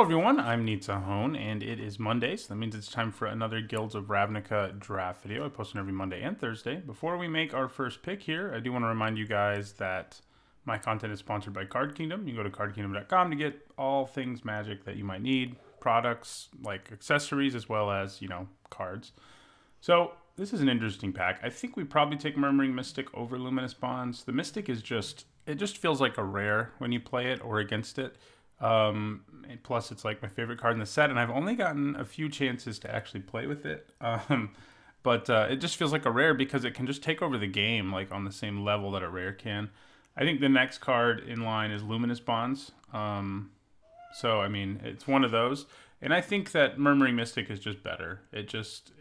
everyone, I'm Hone, and it is Monday, so that means it's time for another Guilds of Ravnica draft video. I post on every Monday and Thursday. Before we make our first pick here, I do want to remind you guys that my content is sponsored by Card Kingdom. You can go to cardkingdom.com to get all things Magic that you might need, products like accessories as well as, cards. So this is an interesting pack. I think we probably take Murmuring Mystic over Luminous Bonds. The Mystic is it just feels like a rare when you play it or against it. Plus it's like my favorite card in the set, and I've only gotten a few chances to actually play with it. But it just feels like a rare because it can just take over the game like on the same level that a rare can. I think the next card in line is Luminous Bonds. So I mean, it's one of those, and I think that Murmuring Mystic is just better. It just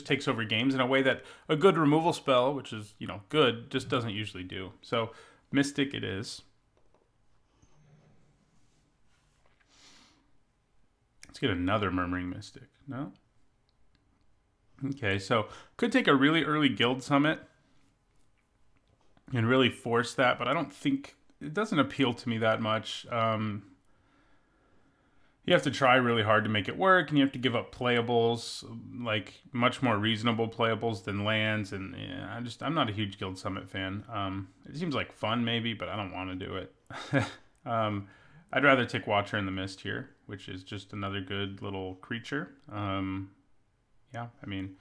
takes over games in a way that a good removal spell, which is good, just doesn't usually do. So Mystic it is. Let's get another Murmuring Mystic. No? Okay, so could take a really early Guild Summit and really force that, but I don't think... It doesn't appeal to me that much. You have to try really hard to make it work, and you have to give up playables, like much more reasonable playables than lands, and yeah, I'm not a huge Guild Summit fan. It seems like fun maybe, but I don't want to do it. I'd rather take Watcher in the Mist here, which is just another good little creature. Yeah, I mean,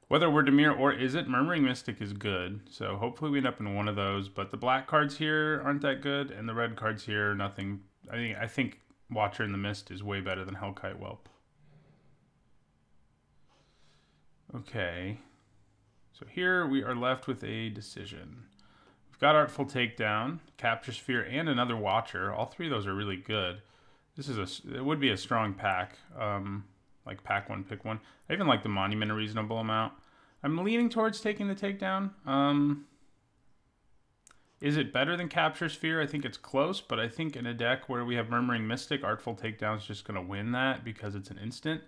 whether we're Dimir or is it, Murmuring Mystic is good. So hopefully we end up in one of those. But the black cards here aren't that good, and the red cards here, nothing. I think Watcher in the Mist is way better than Hellkite Whelp. Okay, so here we are left with a decision. Got Artful Takedown, Capture Sphere, and another Watcher. All three of those are really good. It would be a strong pack, like pack one, pick one. I even like the Monument a reasonable amount. I'm leaning towards taking the Takedown. Is it better than Capture Sphere? I think it's close, but I think in a deck where we have Murmuring Mystic, Artful Takedown is just going to win that because it's an instant.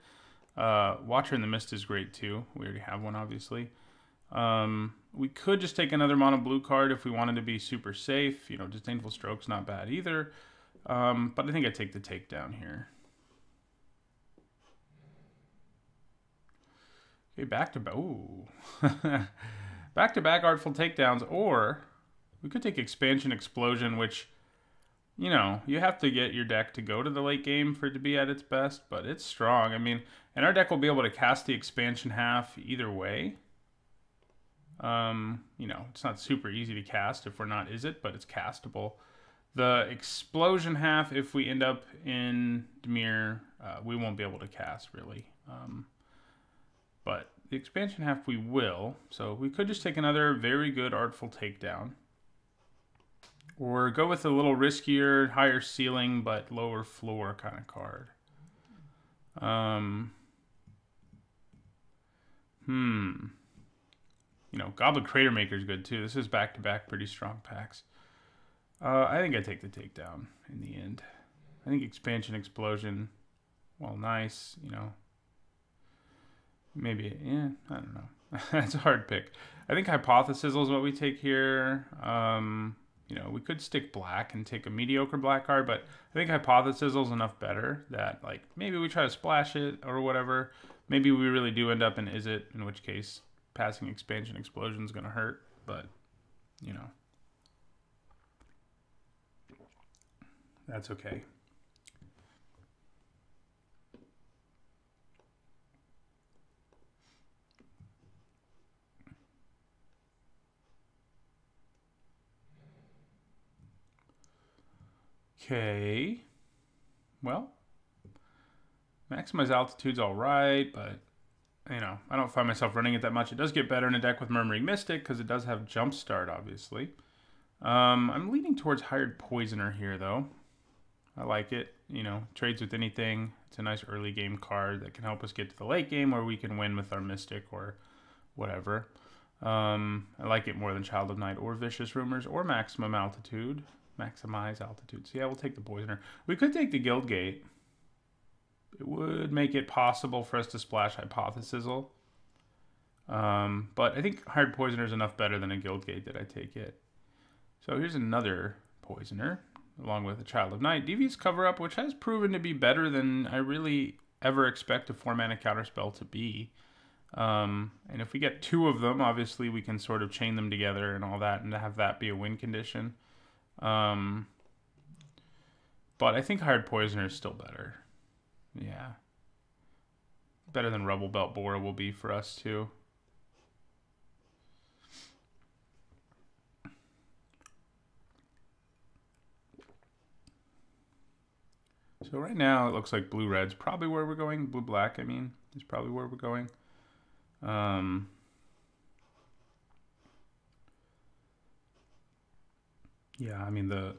Watcher in the Mist is great too. We already have one, obviously. We could just take another mono blue card if we wanted to be super safe. Disdainful Stroke's not bad either. But I think I'd take the Takedown here. Okay, back-to-back. Ooh. Back-to-back Artful Takedowns, or we could take Expansion Explosion, which, you have to get your deck to go to the late game for it to be at its best, but it's strong. I mean, and our deck will be able to cast the expansion half either way. It's not super easy to cast if we're not but it's castable. The explosion half, if we end up in Dimir, we won't be able to cast really. But the expansion half we will. So we could just take another very good Artful Takedown. Or go with a little riskier, higher ceiling, but lower floor kind of card. Goblet Crater Maker is good too. This is back-to-back pretty strong packs. I think I take the Takedown in the end. I think Expansion Explosion, well, nice, Maybe, yeah, I don't know. It's a hard pick. I think Hypothesis is what we take here. We could stick black and take a mediocre black card, but I think Hypothesis is enough better that, like, maybe we try to splash it or whatever. Maybe we really do end up in Is It, in which case passing Expansion Explosion is going to hurt, but, that's okay. Okay. Well, Maximize Altitude's all right, but I don't find myself running it that much. It does get better in a deck with Murmuring Mystic because it does have Jumpstart, obviously. I'm leaning towards Hired Poisoner here, though. I like it. Trades with anything. It's a nice early game card that can help us get to the late game where we can win with our Mystic or whatever. I like it more than Child of Night or Vicious Rumors or Maximize Altitude. So yeah, we'll take the Poisoner. We could take the Guild Gate. It would make it possible for us to splash Hypothesizzle. But I think Hired Poisoner is enough better than a Guild Gate that I take it. So here's another Poisoner. along with a Child of Night. Devious Cover-Up, which has proven to be better than I really ever expect a 4-mana counterspell to be. And if we get 2 of them, obviously we can sort of chain them together and all that, and have that be a win condition. But I think Hired Poisoner is still better. Yeah. Better than Rubble Belt Bora will be for us, too. So right now, it looks like blue-red's probably where we're going. Blue-black, I mean, is probably where we're going. Yeah, I mean, the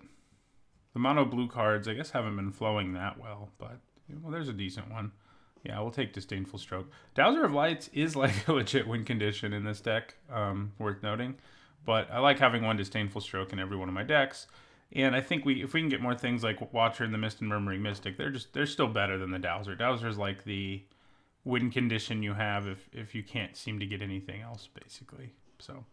mono blue cards, I guess, haven't been flowing that well, but, well, there's a decent one. Yeah, we'll take Disdainful Stroke. Dowser of Lights is like a legit win condition in this deck, worth noting. But I like having 1 Disdainful Stroke in every one of my decks. And I think if we can get more things like Watcher in the Mist and Murmuring Mystic, they're still better than the Dowser. Dowser's like the win condition you have if you can't seem to get anything else, basically. So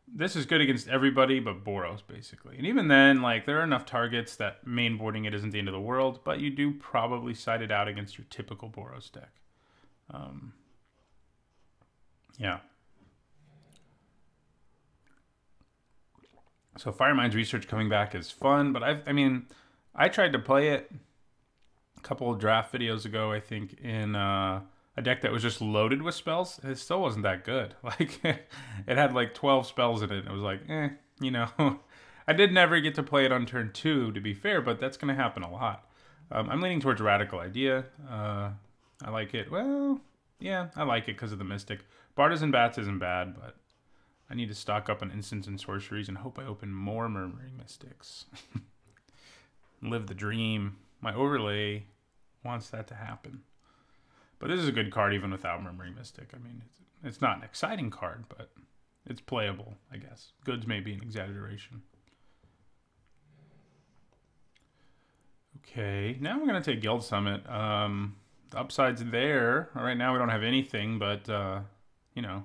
this is good against everybody but Boros, basically. And even then, like, there are enough targets that mainboarding it isn't the end of the world, but you do probably side it out against your typical Boros deck. Yeah. So Firemind's Research coming back is fun, but I mean, I tried to play it a couple of draft videos ago, I think, in a deck that was just loaded with spells. It still wasn't that good. Like, it had like 12 spells in it, and it was like, you know. I did never get to play it on turn 2, to be fair, but that's going to happen a lot. I'm leaning towards Radical Idea. I like it. Well, yeah, I like it because of the Mystic. Bartizan Bats isn't bad, but I need to stock up on instants and sorceries and hope I open more Murmuring Mystics. Live the dream. My overlay wants that to happen. But this is a good card even without Murmuring Mystic. I mean, it's not an exciting card, but it's playable, I guess. Goods may be an exaggeration. Okay, now we're going to take Guild Summit. The upside's there. Right now we don't have anything, but, you know,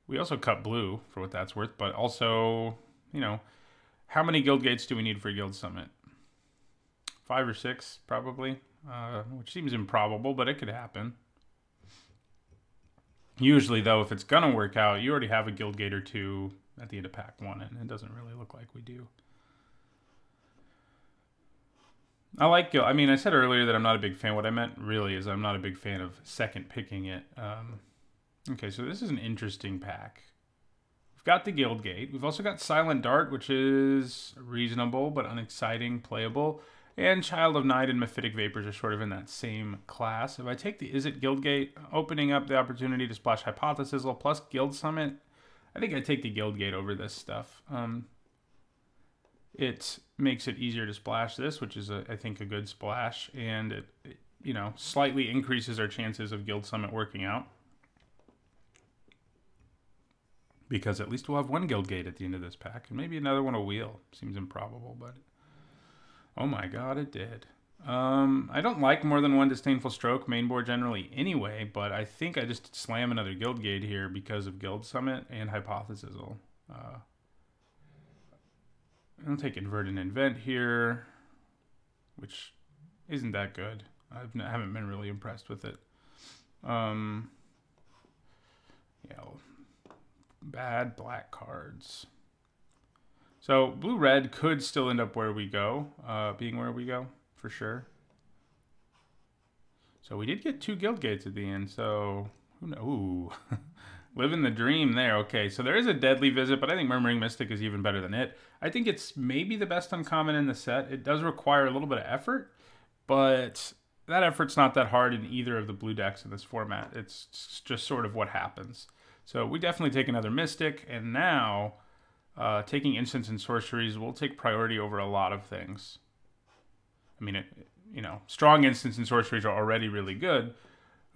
we also cut blue for what that's worth, but also, you know, how many guild gates do we need for Guild Summit? 5 or 6, probably, which seems improbable, but it could happen. Usually, though, if it's going to work out, you already have a guild gate or 2 at the end of pack 1, and it doesn't really look like we do. I like guild. I mean, I said earlier that I'm not a big fan. What I meant really is I'm not a big fan of second picking it. Okay, so this is an interesting pack. We've got the Guild Gate. We've also got Silent Dart, which is reasonable but unexciting, playable. And Child of Night and Mephitic Vapors are sort of in that same class. If I take the Is It Guild Gate, opening up the opportunity to splash Hypothesis plus Guild Summit, I think I take the Guild Gate over this stuff. It makes it easier to splash this, which is, I think, a good splash. And it, you know, slightly increases our chances of Guild Summit working out. Because at least we'll have 1 Guild Gate at the end of this pack. And maybe another one will wheel. Seems improbable, but... oh my god, it did. I don't like more than 1 Disdainful Stroke main board generally anyway, but I think I just slam another Guild Gate here because of Guild Summit and Hypothesis. I'll take Invert and Invent here, which isn't that good. I haven't been really impressed with it. Yeah, bad black cards. So blue-red could still end up where we go, being where we go, for sure. So we did get 2 Guild Gates at the end, so who knows? Ooh. Living the dream there. Okay, so there is a Deadly Visit, but I think Murmuring Mystic is even better than it. I think it's maybe the best uncommon in the set. It does require a little bit of effort, but that effort's not that hard in either of the blue decks in this format. It's just sort of what happens. So we definitely take another Mystic, and now taking instants and sorceries will take priority over a lot of things. I mean, you know, strong instants and sorceries are already really good.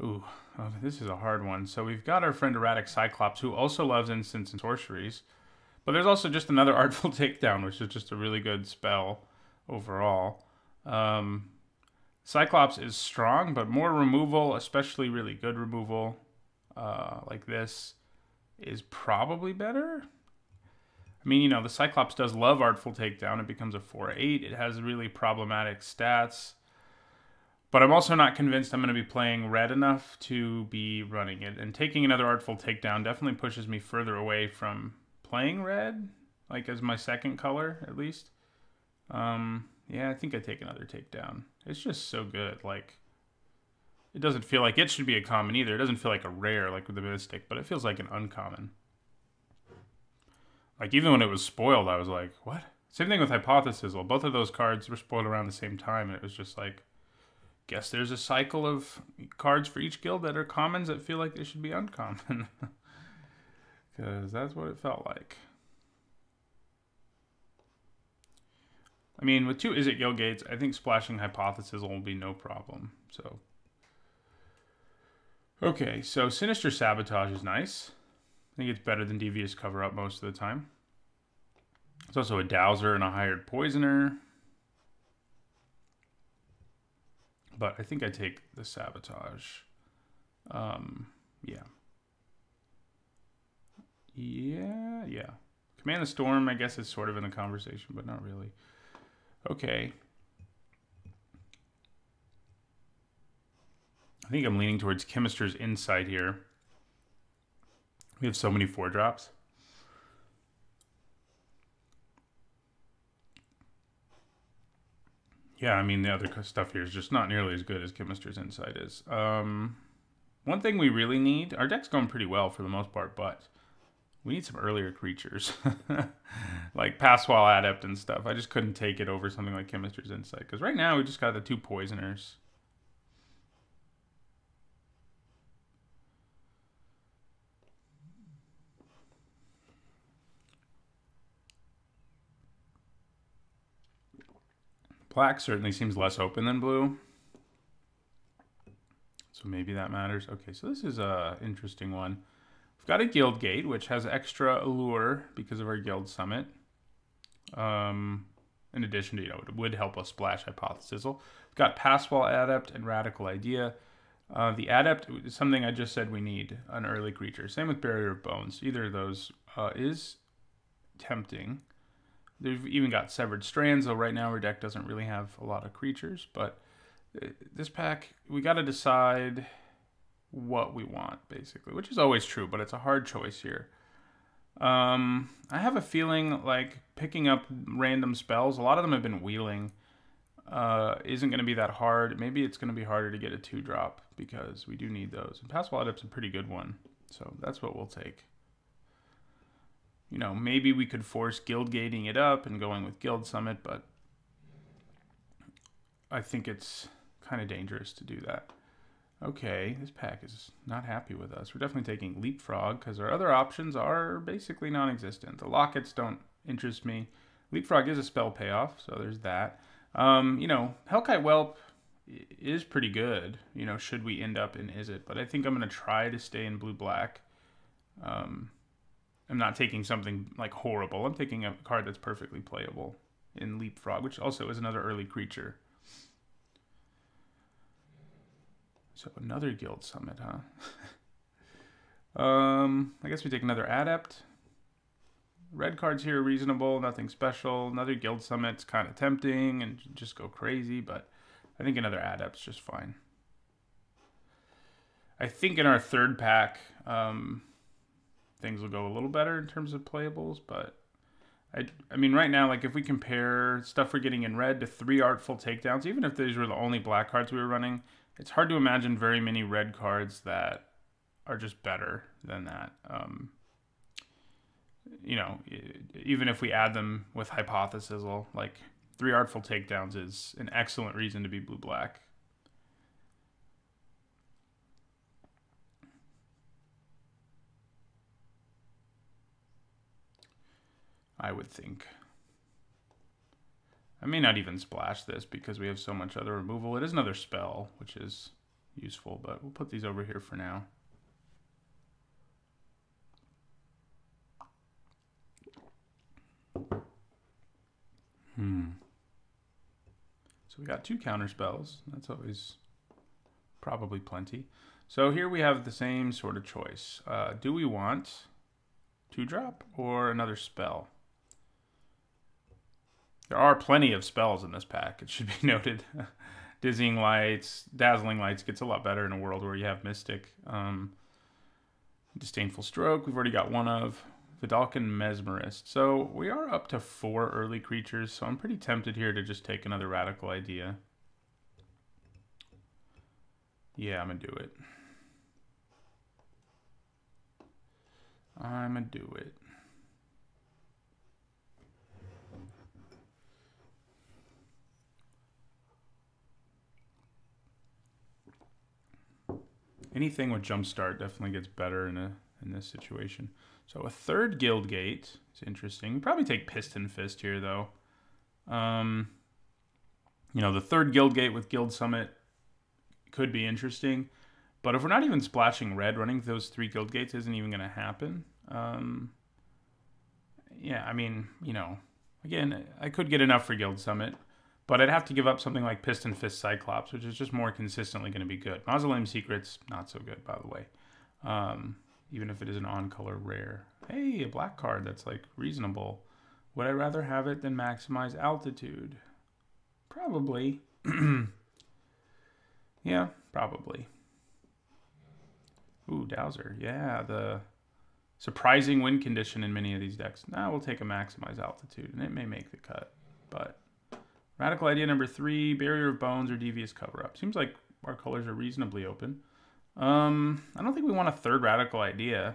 Ooh, oh, this is a hard one. So we've got our friend Erratic Cyclops, who also loves instants and sorceries. But there's also just another Artful Takedown, which is just a really good spell overall. Cyclops is strong, but more removal, especially really good removal, like this, is probably better. I mean, you know, the Cyclops does love Artful Takedown. It becomes a 4/8. It has really problematic stats. But I'm also not convinced I'm going to be playing red enough to be running it. And taking another Artful Takedown definitely pushes me further away from playing red, like as my second color, at least. Yeah, I think I take another Takedown. It's just so good. Like, it doesn't feel like it should be a common either. It doesn't feel like a rare, like with the Mystic, but it feels like an uncommon. Like, even when it was spoiled, I was like, what? Same thing with Hypothesis. Well, both of those cards were spoiled around the same time, and it was just like, guess there's a cycle of cards for each guild that are commons that feel like they should be uncommon. Because that's what it felt like. I mean, with 2 Izzet Guild Gates, I think splashing Hypothesis will be no problem. So, okay, so Sinister Sabotage is nice. I think it's better than Devious Cover-Up most of the time. It's also a Dowser and a Hired Poisoner. But I think I take the Sabotage. Yeah. Yeah. Command the Storm, I guess, is sort of in the conversation, but not really. Okay. I think I'm leaning towards Chemister's Insight here. We have so many 4-drops. Yeah, I mean, the other stuff here is just not nearly as good as Chemister's Insight is. One thing we really need, our deck's going pretty well for the most part, but we need some earlier creatures. Like Passwall Adept and stuff. I just couldn't take it over something like Chemister's Insight. Because right now we just got the 2 Poisoners. Black certainly seems less open than blue. So maybe that matters. Okay, so this is a interesting one. We've got a Guild Gate, which has extra allure because of our Guild Summit. In addition to, you know, it would help us splash Hypothesis. We've got Passwall Adept and Radical Idea. The Adept is something I just said we need, an early creature. Same with Barrier of Bones. Either of those is tempting. They've even got Severed Strands, though right now our deck doesn't really have a lot of creatures. But this pack, we got to decide what we want, basically, which is always true, but it's a hard choice here. I have a feeling like picking up random spells, a lot of them have been wheeling, isn't going to be that hard. Maybe it's going to be harder to get a 2-drop because we do need those. And Passwall Adept's a pretty good one, so that's what we'll take. You know, maybe we could force guild gating it up and going with Guild Summit, but I think it's kind of dangerous to do that. Okay, this pack is not happy with us. We're definitely taking Leapfrog because our other options are basically non-existent. The Lockets don't interest me. Leapfrog is a spell payoff, so there's that. You know, Hellkite Whelp is pretty good, you know, should we end up in Izzet, but I think I'm going to try to stay in blue-black. I'm not taking something like horrible. I'm taking a card that's perfectly playable in Leapfrog, which also is another early creature. So another Guild Summit, huh? I guess we take another Adept. Red cards here are reasonable, nothing special. Another Guild Summit's kind of tempting and just go crazy, but I think another Adept's just fine. I think in our third pack, things will go a little better in terms of playables, but I mean, right now, like if we compare stuff we're getting in red to 3 Artful Takedowns, even if these were the only black cards we were running, it's hard to imagine very many red cards that are just better than that. You know, even if we add them with Hypothesis, like 3 Artful Takedowns is an excellent reason to be blue-black. I would think. I may not even splash this because we have so much other removal. It is another spell, which is useful, but we'll put these over here for now. So we got 2 counter spells. That's always probably plenty. So here we have the same sort of choice. Do we want 2-drop or another spell? There are plenty of spells in this pack, it should be noted. Dizzying Lights, Dazzling Lights gets a lot better in a world where you have Mystic. Disdainful Stroke, we've already got one of. Vidalcan Mesmerist. So we are up to 4 early creatures, so I'm pretty tempted here to just take another Radical Idea. Yeah, I'm going to do it. I'm going to do it. Anything with Jumpstart definitely gets better in this situation. So a third Guild Gate is interesting. Probably take Piston Fist here, though. You know, the third Guild Gate with Guild Summit could be interesting. But if we're not even splashing red, running those 3 Guild Gates isn't even going to happen. Yeah, I mean, you know, again, I could get enough for Guild Summit. But I'd have to give up something like Piston Fist Cyclops, which is just more consistently going to be good. Mausoleum Secret's not so good, by the way. Even if it is an on-color rare. Hey, a black card that's, like, reasonable. Would I rather have it than Maximize Altitude? Probably. Yeah, probably. Ooh, Dowser. Yeah, the surprising win condition in many of these decks. Now we'll take a Maximize Altitude, and it may make the cut, but... Radical Idea number 3, Barrier of Bones or Devious Cover-Up. Seems like our colors are reasonably open. I don't think we want a third Radical Idea.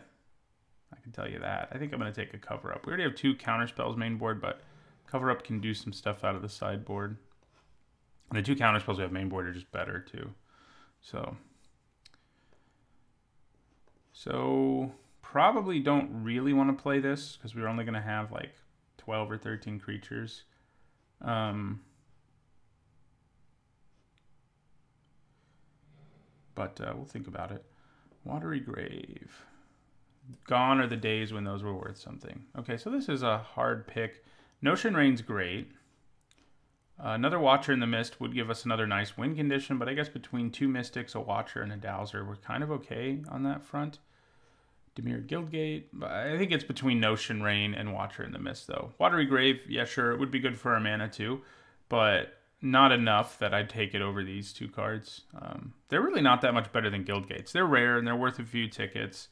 I can tell you that. I think I'm going to take a Cover-Up. We already have 2 Counterspells main board, but Cover-Up can do some stuff out of the sideboard. And the 2 Counterspells we have main board are just better, too. So probably don't really want to play this, because we're only going to have, like, 12 or 13 creatures. But we'll think about it. Watery Grave. Gone are the days when those were worth something. Okay, so this is a hard pick. Notion Rain's great. Another Watcher in the Mist would give us another nice win condition, but I guess between 2 Mystics, a Watcher, and a Dowser, we're kind of okay on that front. Dimir Guildgate. I think it's between Notion Rain and Watcher in the Mist, though. Watery Grave, yeah, sure, it would be good for our mana, too, but not enough that I'd take it over these 2 cards. They're really not that much better than Guildgates. They're rare, and they're worth a few tickets,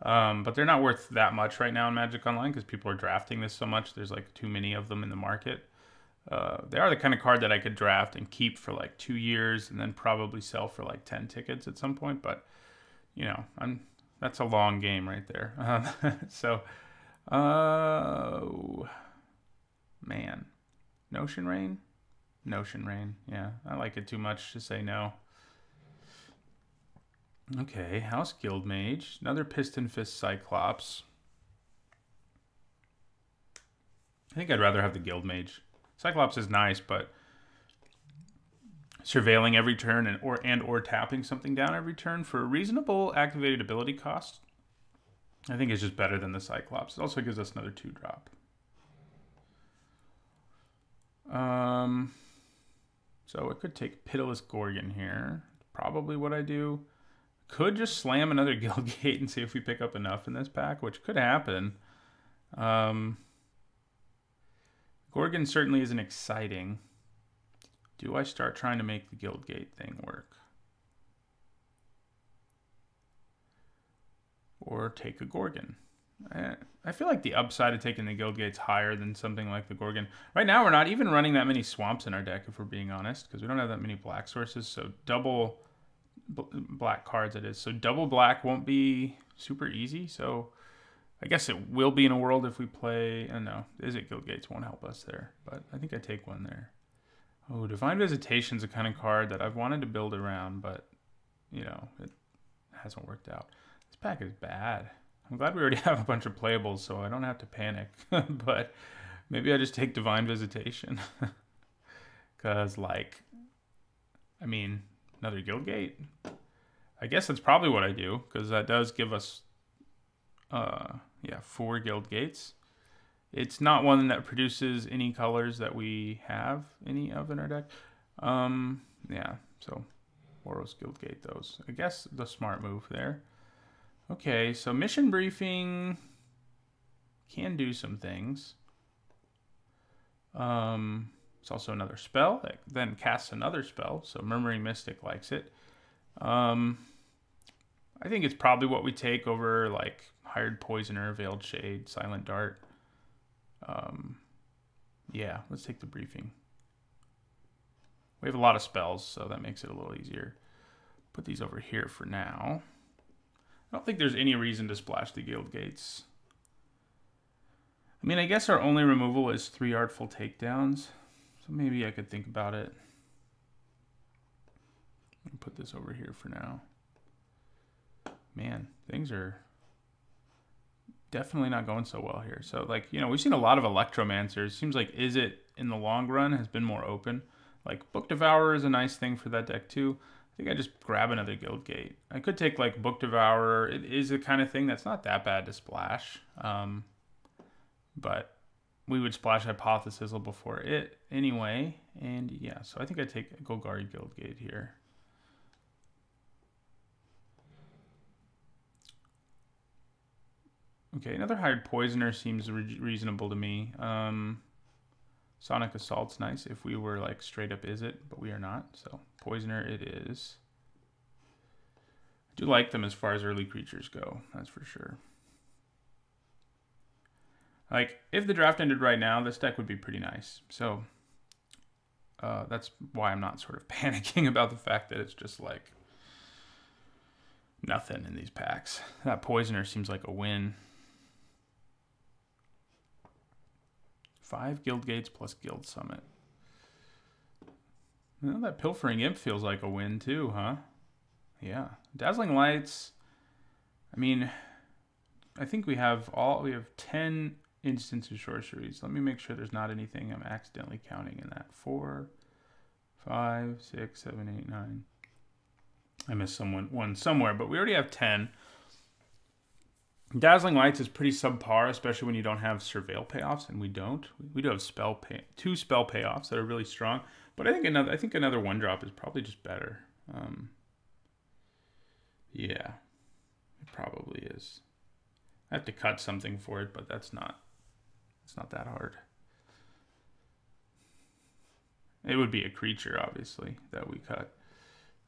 but they're not worth that much right now in Magic Online because people are drafting this so much. There's, like, too many of them in the market. They are the kind of card that I could draft and keep for, like, 2 years and then probably sell for, like, 10 tickets at some point, but, you know, that's a long game right there. Man. Notion Rain? Notion Rain. Yeah, I like it too much to say no. Okay, House Guild Mage. Another Piston Fist Cyclops. I think I'd rather have the Guild Mage. Cyclops is nice, but surveilling every turn and or tapping something down every turn for a reasonable activated ability cost, I think is just better than the Cyclops. It also gives us another 2-drop. So I could take Pitiless Gorgon here. Probably what I do. Could just slam another Guildgate and see if we pick up enough in this pack, which could happen. Gorgon certainly isn't exciting. Do I start trying to make the Guildgate thing work? Or take a Gorgon? I feel like the upside of taking the Guildgate's higher than something like the Gorgon. Right now, we're not even running that many swamps in our deck, if we're being honest, because we don't have that many black sources. So double black cards, it is. So double black won't be super easy. So I guess it will be in a world if we play... no, Izzet Guildgates won't help us there, but I think I take one there. Oh, Divine Visitation's a kind of card that I've wanted to build around, but, you know, it hasn't worked out. This pack is bad. I'm glad we already have a bunch of playables, so I don't have to panic. But maybe I just take Divine Visitation. Because, like, I mean, another Guildgate? I guess that's probably what I do, because that does give us, 4 Guildgates. It's not one that produces any colors that we have any of in our deck. Yeah, so Boros Guildgate those. I guess the smart move there. Okay, so Mission Briefing can do some things. It's also another spell that then casts another spell, so Murmuring Mystic likes it. I think it's probably what we take over like Hired Poisoner, Veiled Shade, Silent Dart. Yeah, let's take the Briefing. We have a lot of spells, so that makes it a little easier. Put these over here for now. I don't think there's any reason to splash the Guild Gates. I mean, I guess our only removal is 3 Artful Takedowns, so maybe I could think about it. I'll put this over here for now. Man, things are definitely not going so well here. So, like, you know, we've seen a lot of Electromancers. Seems like Izzet in the long run has been more open. Like, Book Devourer is a nice thing for that deck, too. I think I just grab another Guild Gate. I could take, like, Book Devourer. It is the kind of thing that's not that bad to splash. But we would splash Hypothesis before it anyway. And, yeah, so I think I take Golgari Guild Gate here. Okay, another Hired Poisoner seems reasonable to me. Sonic Assault's nice if we were like straight up Izzet, but we are not. So Poisoner it is. I do like them as far as early creatures go, that's for sure. Like, if the draft ended right now, this deck would be pretty nice. So that's why I'm not sort of panicking about the fact that it's just like nothing in these packs. That Poisoner seems like a win. 5 Guild Gates plus Guild Summit. Well, that Pilfering Imp feels like a win too, huh? Yeah. Dazzling Lights. I mean, I think we have 10 instants of sorceries. Let me make sure there's not anything I'm accidentally counting in that. 4, 5, 6, 7, 8, 9. I missed one somewhere, but we already have 10. Dazzling Lights is pretty subpar, especially when you don't have Surveil payoffs, and we don't. We do have two spell payoffs that are really strong, but I think another 1-drop is probably just better. Yeah, it probably is. I have to cut something for it, but it's not that hard. It would be a creature, obviously, that we cut.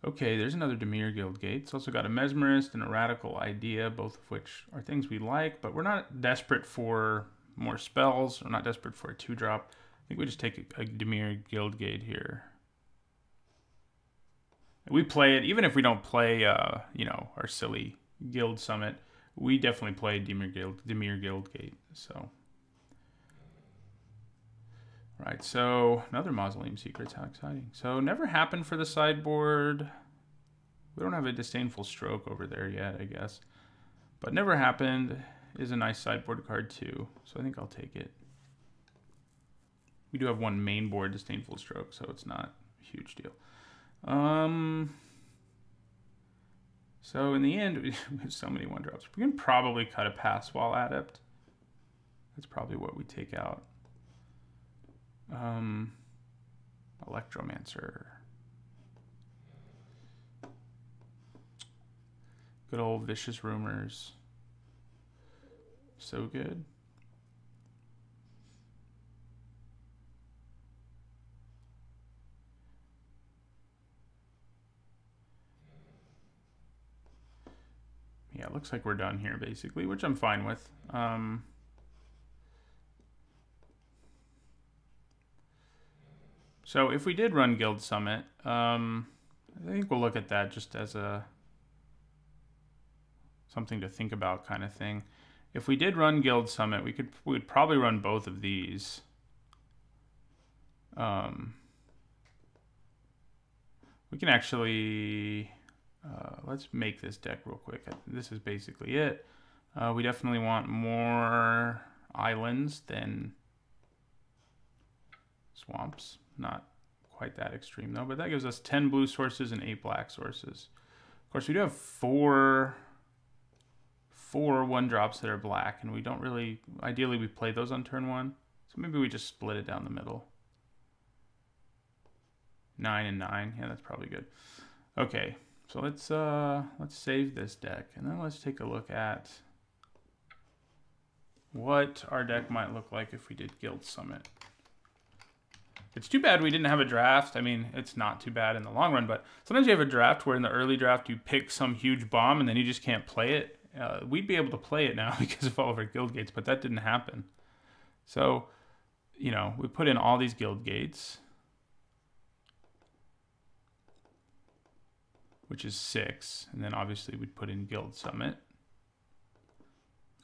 Okay, there's another Dimir Guild Gate. It's also got a Mesmerist and a Radical Idea, both of which are things we like, but we're not desperate for more spells. We're not desperate for a 2-drop. I think we just take a Dimir Guild Gate here. We play it, even if we don't play, you know, our silly Guild Summit, we definitely play Dimir Guild Gate, so. Right, so another Mausoleum Secrets, how exciting. So never happened for the sideboard. We don't have a Disdainful Stroke over there yet, I guess. But never happened is a nice sideboard card too, so I think I'll take it. We do have one main board Disdainful Stroke, so it's not a huge deal. So in the end, we have so many 1-drops. We can probably cut a Passwall Adept. That's probably what we take out. Electromancer. Good old Vicious Rumors. So good. Yeah, it looks like we're done here basically, which I'm fine with. So if we did run Guild Summit, I think we'll look at that just as a something to think about kind of thing. If we did run Guild Summit, we would probably run both of these. We can actually let's make this deck real quick. This is basically it. We definitely want more islands than swamps. Not quite that extreme though, but that gives us 10 blue sources and 8 black sources. Of course, we do have four 1-drops that are black, and we don't really, ideally we play those on turn 1, so maybe we just split it down the middle. 9 and 9, yeah, that's probably good. Okay, so let's save this deck, and then let's take a look at what our deck might look like if we did Guild Summit. It's too bad we didn't have a draft. I mean, it's not too bad in the long run, but sometimes you have a draft where in the early draft you pick some huge bomb and then you just can't play it. We'd be able to play it now because of all of our guild gates, but that didn't happen. So, you know, we put in all these guild gates, which is 6, and then obviously we'd put in Guild Summit.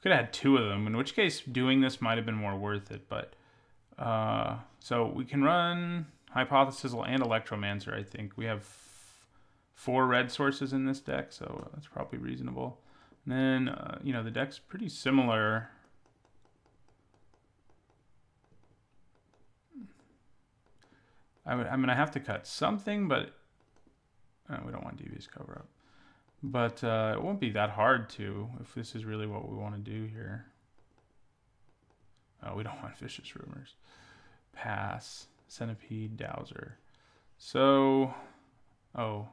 Could have had 2 of them, in which case doing this might have been more worth it, but so we can run Hypothesizzle and Electromancer, I think. We have 4 red sources in this deck, so that's probably reasonable. And then, you know, the deck's pretty similar. I'm going to have to cut something, but we don't want Devious Cover-Up. But it won't be that hard to, if this is really what we want to do here. Oh, we don't want Vicious Rumors. Pass. Centipede, Dowser. So, oh,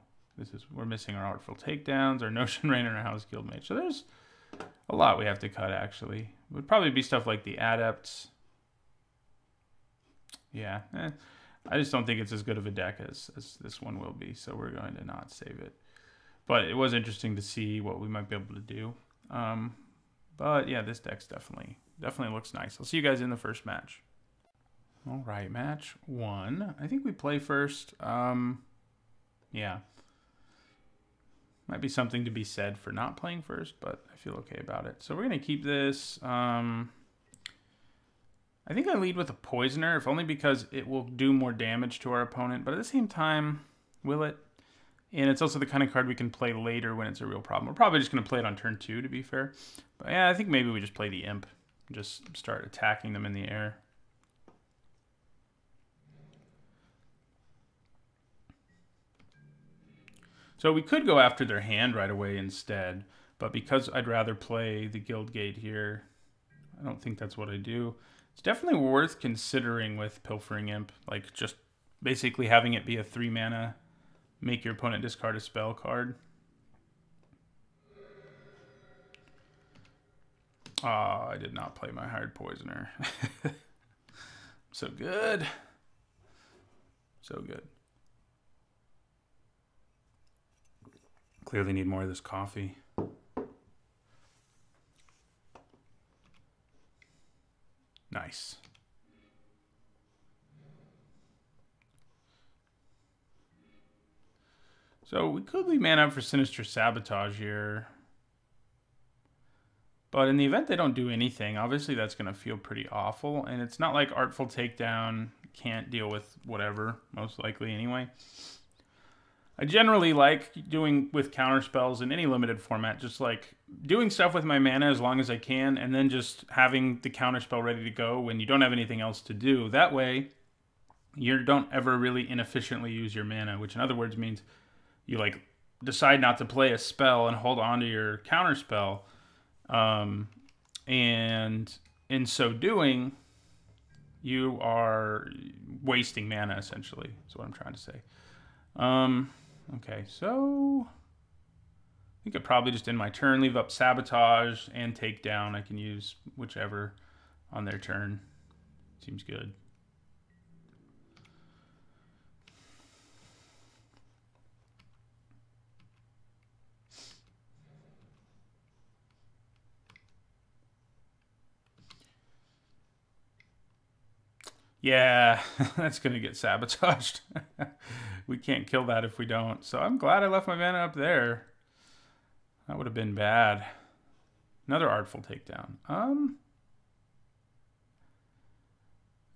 we're missing our Artful Takedowns, our Notion Rain, and our House Guildmate. So there's a lot we have to cut, actually. It would probably be stuff like the Adepts. Yeah, I just don't think it's as good of a deck as this one will be, so we're going to not save it. But it was interesting to see what we might be able to do. But yeah, this deck's definitely looks nice. I'll see you guys in the first match. All right, match 1. I think we play first. Yeah. Might be something to be said for not playing first, but I feel okay about it. So we're going to keep this. I think I lead with a Poisoner, if only because it will do more damage to our opponent. But at the same time, will it? And it's also the kind of card we can play later when it's a real problem. We're probably just going to play it on turn 2, to be fair. But yeah, I think maybe we just play the Imp. Just start attacking them in the air. So we could go after their hand right away instead. But because I'd rather play the Guild Gate here, I don't think that's what I do. It's definitely worth considering with Pilfering Imp. Like, just basically having it be a 3 mana, make your opponent discard a spell card. Oh, I did not play my Hired Poisoner. So good. So good. Clearly need more of this coffee. Nice. So we could leave mana up for Sinister Sabotage here. But in the event they don't do anything, obviously that's going to feel pretty awful. And it's not like Artful Takedown can't deal with whatever, most likely anyway. I generally like doing with counterspells in any limited format, just like doing stuff with my mana as long as I can, and then just having the counterspell ready to go when you don't have anything else to do. That way, you don't ever really inefficiently use your mana, which in other words means you like decide not to play a spell and hold on to your counterspell. And in so doing, you are wasting mana, essentially, is what I'm trying to say. Okay, so I think I probably just end my turn, leave up Sabotage and Takedown. I can use whichever on their turn. Seems good. Yeah, that's going to get sabotaged. We can't kill that if we don't. So I'm glad I left my mana up there. That would have been bad. Another Artful Takedown.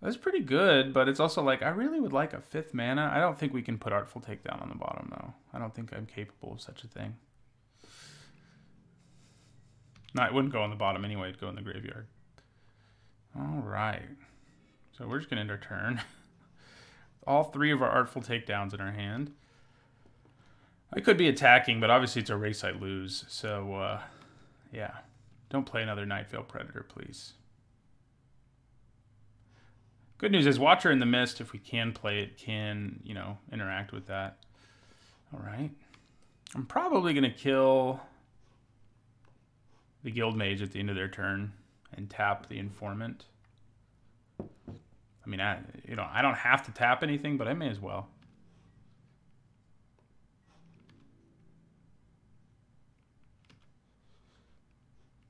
That's pretty good, but it's also like, I really would like a 5th mana. I don't think we can put Artful Takedown on the bottom, though. I don't think I'm capable of such a thing. No, it wouldn't go on the bottom anyway. It'd go in the graveyard. All right. So we're just going to end our turn. All 3 of our Artful Takedowns in our hand. I could be attacking, but obviously it's a race I lose. So, yeah. Don't play another Nightveil Predator, please. Good news is Watcher in the Mist, if we can play it, can, you know, interact with that. All right. I'm probably going to kill the Guild Mage at the end of their turn and tap the Informant. I mean, I don't have to tap anything, but I may as well.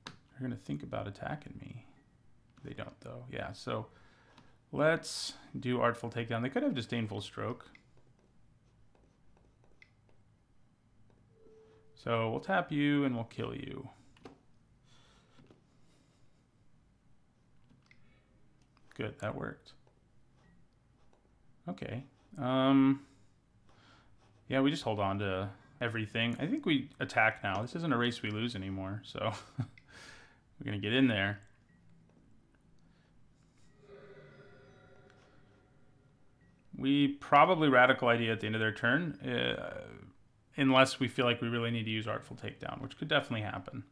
They're going to think about attacking me. They don't, though. Yeah, so let's do Artful Takedown. They could have Disdainful Stroke. So we'll tap you and we'll kill you. Good, that worked. Okay. Yeah, we just hold on to everything. I think we attack now. This isn't a race we lose anymore, so we're going to get in there. We probably Radical Idea at the end of their turn, unless we feel like we really need to use Artful Takedown, which could definitely happen.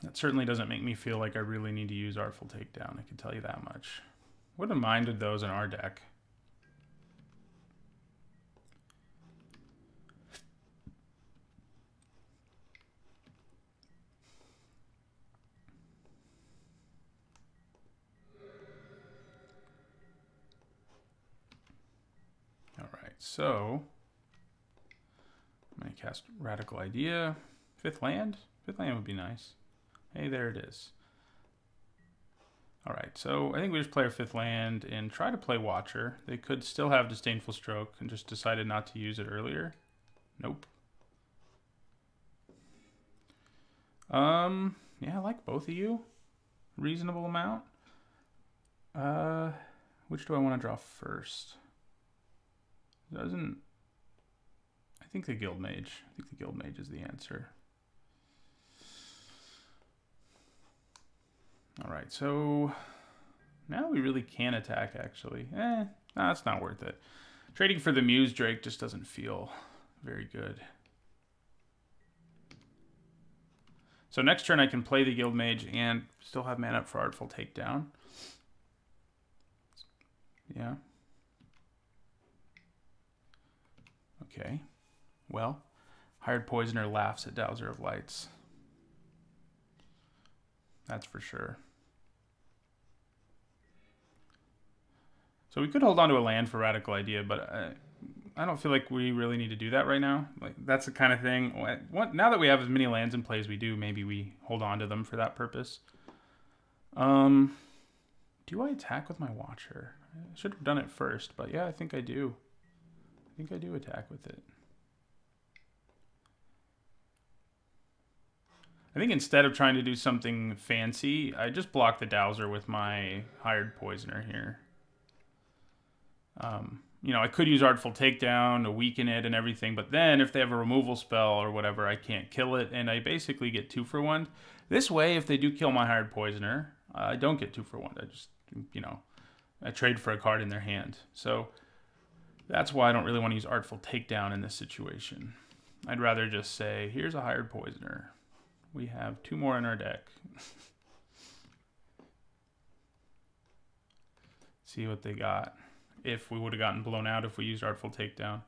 That certainly doesn't make me feel like I really need to use Artful Takedown, I can tell you that much. Wouldn't have minded those in our deck. Alright, so I'm going to cast Radical Idea. Fifth land? Fifth land would be nice. Hey, there it is. Alright, so I think we just play our fifth land and try to play Watcher. They could still have Disdainful Stroke and just decided not to use it earlier. Nope. Yeah, I like both of you. Reasonable amount. Which do I want to draw first? Doesn't... I think the Guild Mage. I think the Guild Mage is the answer. Alright, so now we really can attack, actually. No, it's not worth it. Trading for the Muse Drake just doesn't feel very good. So next turn I can play the Guild Mage and still have mana up for Artful Takedown. Yeah. Okay. Well, Hired Poisoner laughs at Dowser of Lights. That's for sure. So we could hold on to a land for Radical Idea, but I don't feel like we really need to do that right now. Like, that's the kind of thing. Now that we have as many lands in play as we do, maybe we hold on to them for that purpose. Do I attack with my Watcher? I should have done it first, but yeah, I think I do. I think I do attack with it. I think instead of trying to do something fancy, I just block the Dowser with my Hired Poisoner here. You know, I could use Artful Takedown to weaken it and everything, but then if they have a removal spell or whatever, I can't kill it, and I basically get 2 for 1. This way, if they do kill my Hired Poisoner, I don't get 2 for 1. I just, you know, I trade for a card in their hand. So that's why I don't really want to use Artful Takedown in this situation. I'd rather just say, here's a Hired Poisoner. We have 2 more in our deck. See what they got. If we would have gotten blown out if we used Artful Takedown.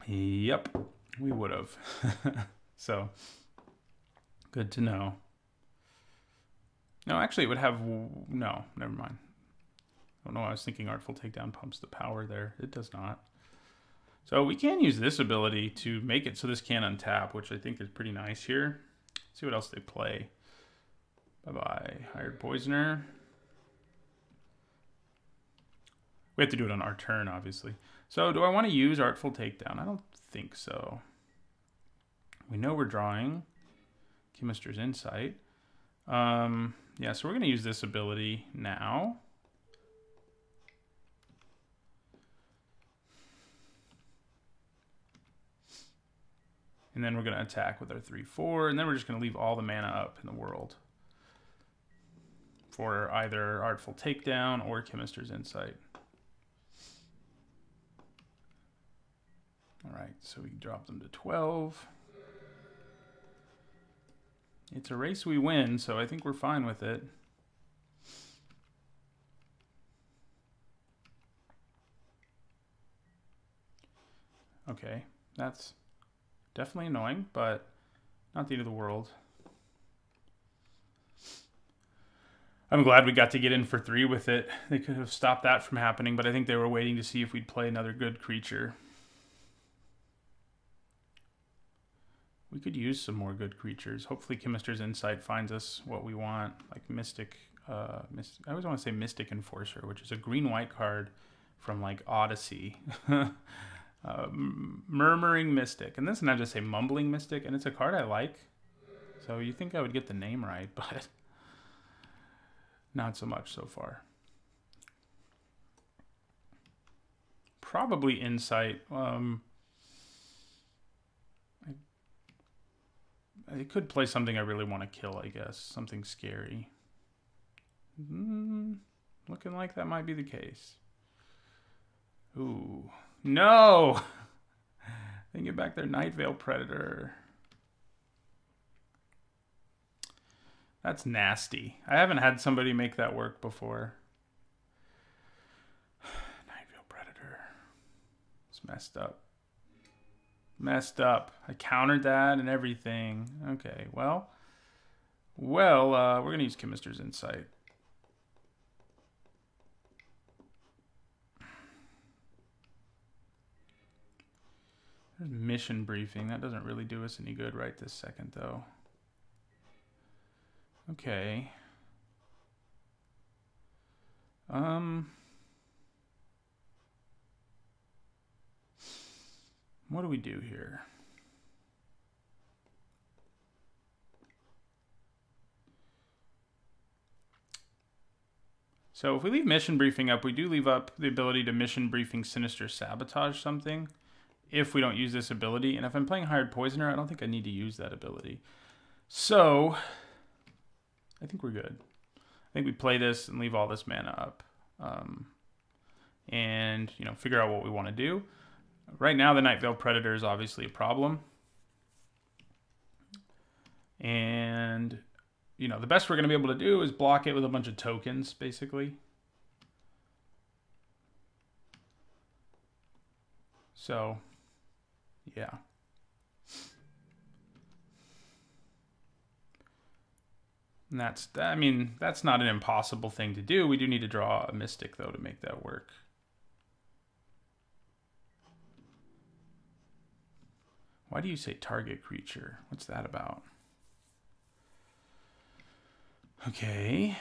Yep, we would have. So, good to know. No, actually it would have... No, never mind. Oh no, I was thinking Artful Takedown pumps the power there. It does not. So we can use this ability to make it so this can untap, which I think is pretty nice here. Let's see what else they play. Bye-bye. Hired Poisoner. We have to do it on our turn, obviously. So do I want to use Artful Takedown? I don't think so. We know we're drawing Chemister's Insight. Yeah, so we're going to use this ability now. And then we're going to attack with our 3/4, and then we're just going to leave all the mana up in the world for either Artful Takedown or Chemister's Insight. All right, so we can drop them to 12. It's a race we win, so I think we're fine with it. Okay, that's definitely annoying, but Not the end of the world. I'm glad we got to get in for 3 with it. They could have stopped that from happening, but I think they were waiting to see if we'd play another good creature. We could use some more good creatures. Hopefully Chemister's Insight finds us what we want. Like Mystic... I always want to say Mystic Enforcer, which is a green-white card from, like, Odyssey. Murmuring Mystic. And this one I just say Mumbling Mystic, and it's a card I like. So you think I would get the name right, but not so much so far. Probably Insight. I could play something I really want to kill, I guess. Something scary. Looking like that might be the case. Ooh. No! They get back their Night Veil Predator. That's nasty. I haven't had somebody make that work before. Night Veil Predator. It's messed up. Messed up. I countered that and everything. Okay, well, we're going to use Chemister's Insight. There's Mission Briefing. That doesn't really do us any good right this second, though. Okay. What do we do here? So if we leave Mission Briefing up, we do leave up the ability to Mission Briefing Sinister Sabotage something if we don't use this ability. And if I'm playing Hired Poisoner, I don't think I need to use that ability. So I think we're good. I think we play this and leave all this mana up. And, you know, figure out what we want to do. Right now, the Night Veil Predator is obviously a problem. And, you know, the best we're going to be able to do is block it with a bunch of tokens, basically. So, yeah. And that's, I mean, that's not an impossible thing to do. We do need to draw a Mystic, though, to make that work. Why do you say target creature? What's that about? Okay.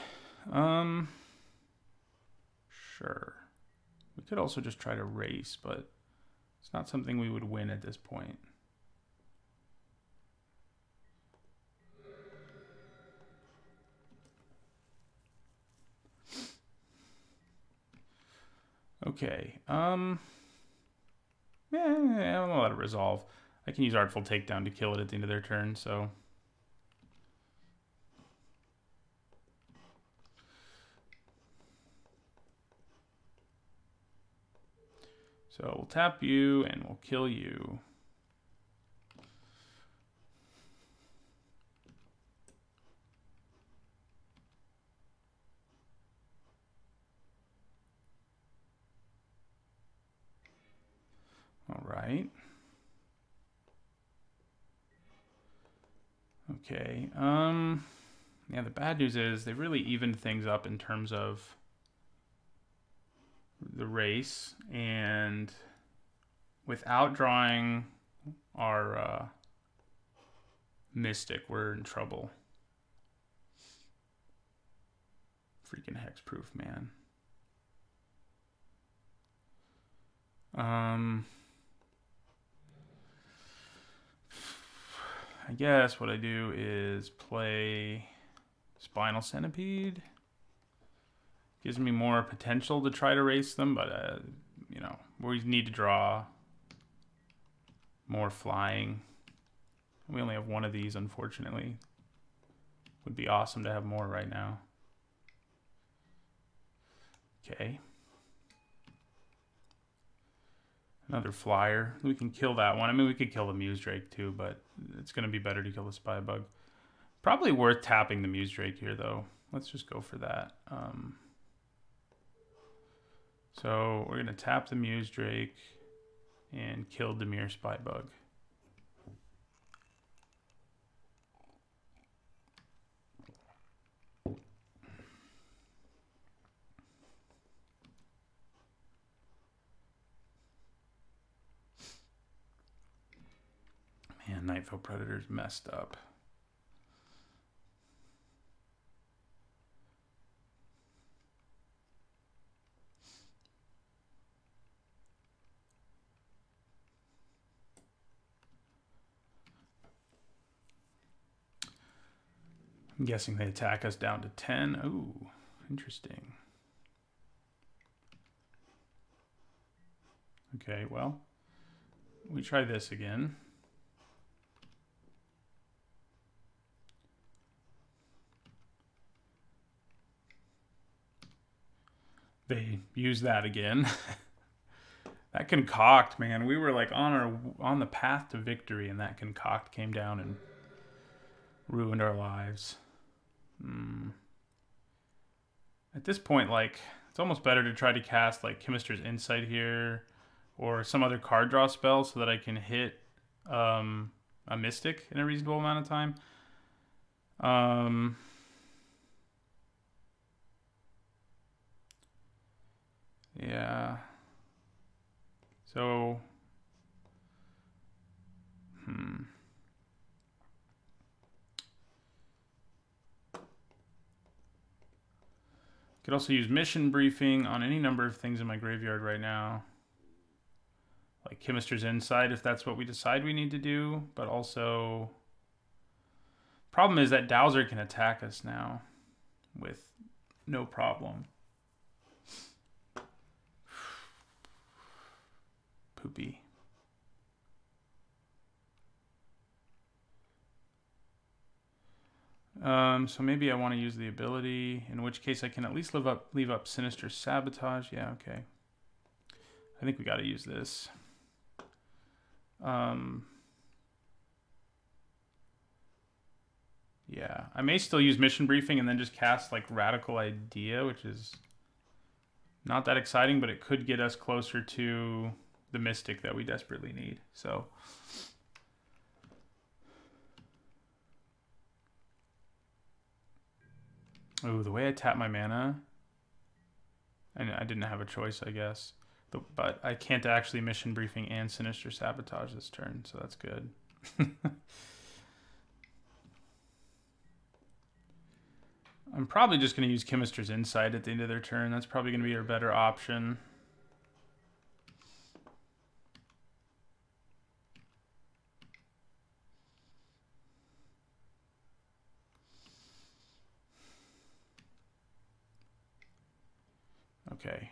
Sure. We could also just try to race, but it's not something we would win at this point. Okay. Yeah, I'll let it resolve. I can use Artful Takedown to kill it at the end of their turn, so. So we'll tap you and we'll kill you. All right. Okay. Yeah, the bad news is they really evened things up in terms of the race, and without drawing our Mystic, we're in trouble. Freaking hexproof, man. I guess what I do is play Spinal Centipede. Gives me more potential to try to race them, but, you know, we need to draw more flying. We only have one of these, unfortunately. Would be awesome to have more right now. Okay. Another flyer. We can kill that one. I mean, we could kill the Muse Drake too, but it's going to be better to kill the Spy Bug. Probably worth tapping the Muse Drake here, though. Let's just go for that. So we're going to tap the Muse Drake and kill Dimir Spy Bug. Man, Nightfell Predator's messed up. I'm guessing they attack us down to 10. Ooh, interesting. Okay, well, we try this again. They use that again. That concoct, man. We were like on the path to victory, and that concoct came down and ruined our lives. At this point, like, it's almost better to try to cast like Chemister's Insight here, or some other card draw spell, so that I can hit a Mystic in a reasonable amount of time. Yeah. So, Could also use Mission Briefing on any number of things in my graveyard right now. Like Chemister's Insight, if that's what we decide we need to do. But also, problem is that Dowser can attack us now with no problem. Poopy. So maybe I want to use the ability, in which case I can at least leave up Sinister Sabotage. Yeah, okay. I think we got to use this. Yeah, I may still use Mission Briefing and then just cast like Radical Idea, which is not that exciting, but it could get us closer to the Mystic that we desperately need. So, oh, the way I tap my mana, and I didn't have a choice, I guess. But I can't actually Mission Briefing and Sinister Sabotage this turn, so that's good. I'm probably just going to use Chemister's Insight at the end of their turn. That's probably going to be a better option. Okay.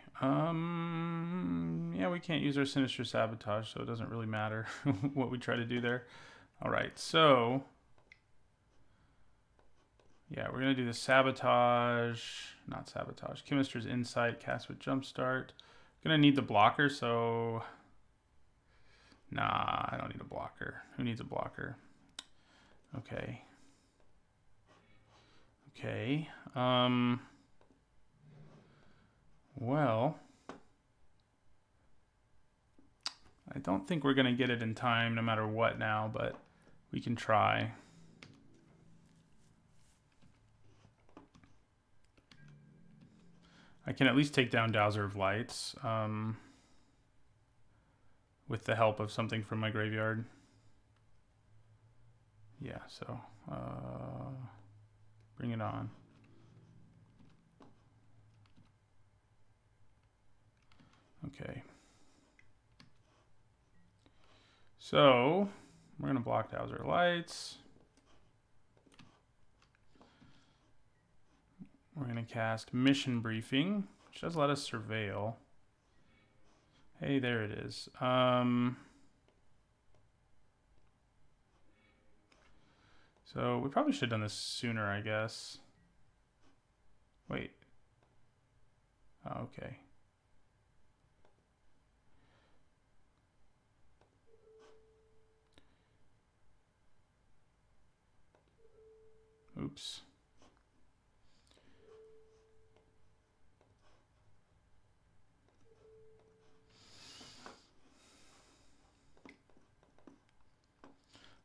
Yeah, we can't use our Sinister Sabotage, so it doesn't really matter what we try to do there. All right, so yeah, we're gonna do the Sabotage, not Sabotage, Chemister's Insight, cast with Jumpstart. Gonna need the blocker, so nah, I don't need a blocker. Who needs a blocker? Okay. Okay. Well, I don't think we're going to get it in time no matter what now, but we can try. I can at least take down Dowser of Lights with the help of something from my graveyard. Yeah, so bring it on. Okay. So we're going to block Dowser Lights. We're going to cast Mission Briefing, which does let us surveil. Hey, there it is. So we probably should have done this sooner, I guess. Wait. Oh, okay. Oops.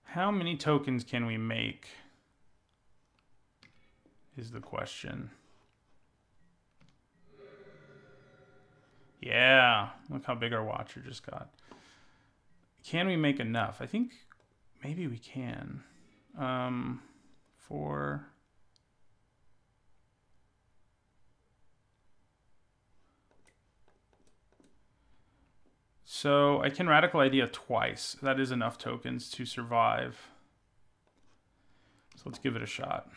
How many tokens can we make is the question. Yeah, look how big our Watcher just got. Can we make enough? I think maybe we can. For... So I can Radical Idea twice. That is enough tokens to survive. So let's give it a shot.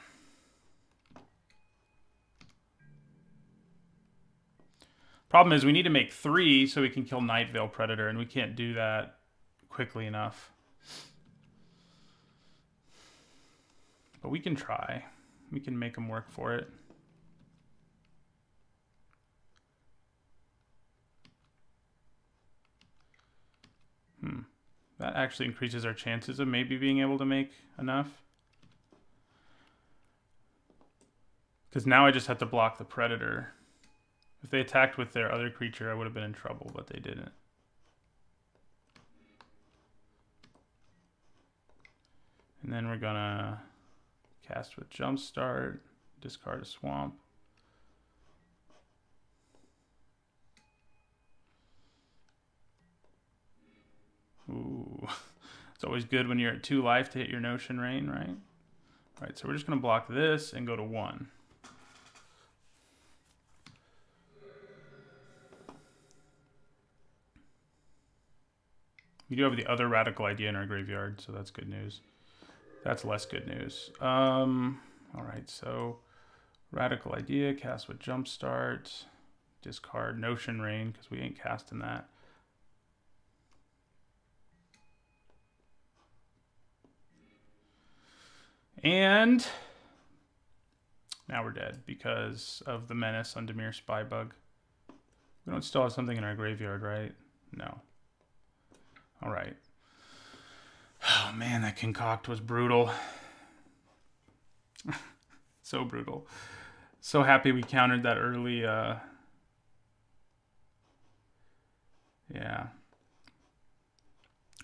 Problem is we need to make 3 so we can kill Night Veil Predator, and we can't do that quickly enough. But we can try. We can make them work for it. That actually increases our chances of maybe being able to make enough. Because now I just have to block the Predator. If they attacked with their other creature, I would have been in trouble, but they didn't. And then we're gonna cast with Jumpstart, discard a Swamp. Ooh, it's always good when you're at 2 life to hit your Notion Rain, right? All right, so we're just gonna block this and go to 1. We do have the other Radical Idea in our graveyard, so that's good news. That's less good news. All right, so Radical Idea, cast with Jumpstart, discard Notion Rain, because we ain't casting that. And now we're dead because of the Menace on Dimir Spybug. We don't still have something in our graveyard, right? No. All right. Oh man, that concoct was brutal. So brutal. So happy we countered that early. Yeah.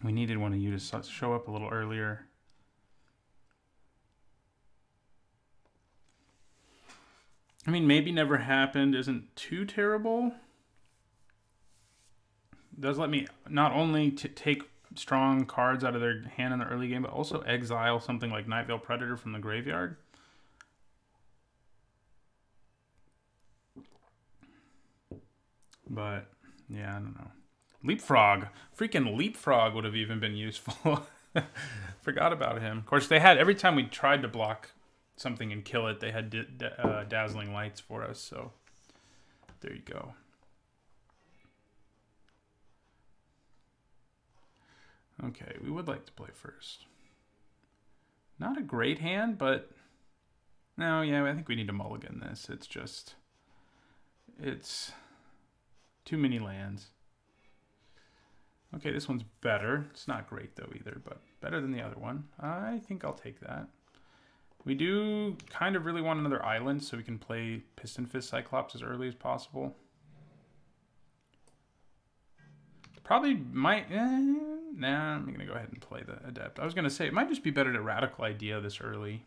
We needed one of you to show up a little earlier. I mean, maybe never happened isn't too terrible. It does let me not only take strong cards out of their hand in the early game, but also exile something like Night Veil Predator from the graveyard. But, yeah, I don't know. Leapfrog. Freaking Leapfrog would have even been useful. Forgot about him. Of course, they had, every time we tried to block something and kill it, they had Dazzling Lights for us, so there you go. Okay, we would like to play first. Not a great hand, but no, yeah, I think we need to mulligan this. It's just, it's too many lands. Okay, this one's better. It's not great though either, but better than the other one. I think I'll take that. We do kind of really want another island so we can play Piston Fist Cyclops as early as possible. Probably might... nah, I'm going to go ahead and play the Adept. I was going to say, it might just be better to Radical Idea this early.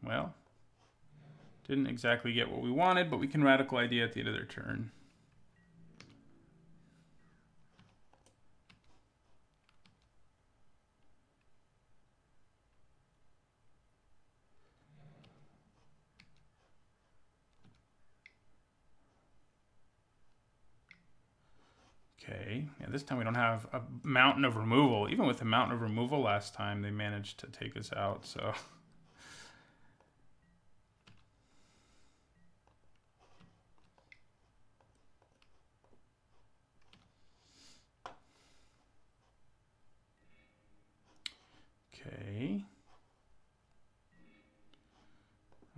Well, didn't exactly get what we wanted, but we can Radical Idea at the end of their turn. Okay, yeah, this time we don't have a mountain of removal. Even with the mountain of removal last time, they managed to take us out, so... Okay.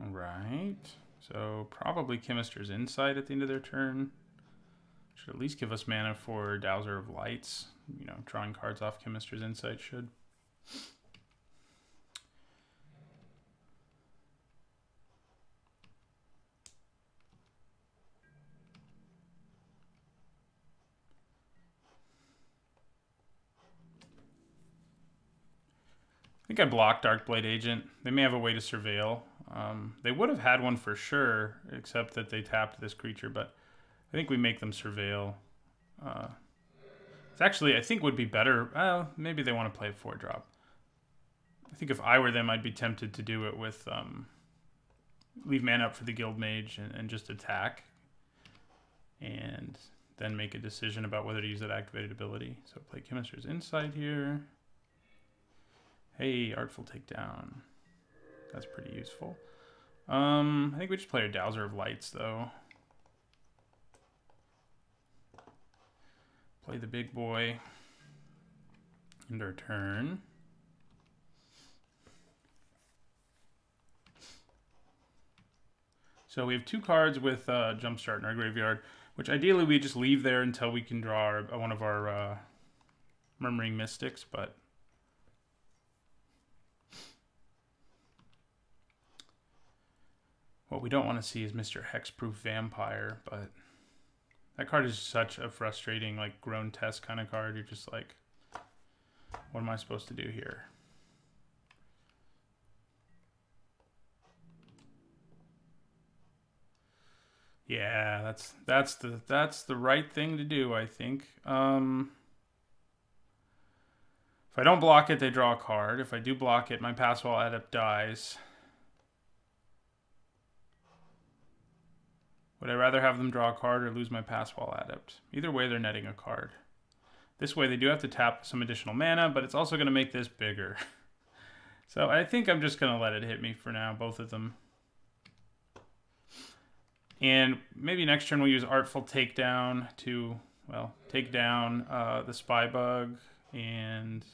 All right. So probably Chemister's Insight at the end of their turn. Should at least give us mana for Dowser of Lights. You know, drawing cards off Chemister's Insight should. think I blocked Darkblade Agent. They may have a way to surveil. They would have had one for sure, except that they tapped this creature, but I think we make them surveil. It's actually, I think, would be better. Well, maybe they want to play a 4-drop. I think if I were them, I'd be tempted to do it with leave mana up for the Guild Mage and just attack. And then make a decision about whether to use that activated ability. So play Chemister's Insight here. Hey, Artful Takedown. That's pretty useful. I think we just play a Dowser of Lights, though. Play the big boy. End our turn. So we have 2 cards with Jumpstart in our graveyard, which ideally we just leave there until we can draw one of our Murmuring Mystics, but what we don't want to see is Mr. Hexproof Vampire, but that card is such a frustrating, like, Grown Test kind of card. You're just like, what am I supposed to do here? Yeah, that's the right thing to do, I think. If I don't block it, they draw a card. If I do block it, my Passwall Adept dies. Would I rather have them draw a card or lose my Passwall Adept? Either way, they're netting a card. This way, they do have to tap some additional mana, but it's also going to make this bigger. So I think I'm just going to let it hit me for now, both of them. And maybe next turn we'll use Artful Takedown to, well, take down the Spy Bug. And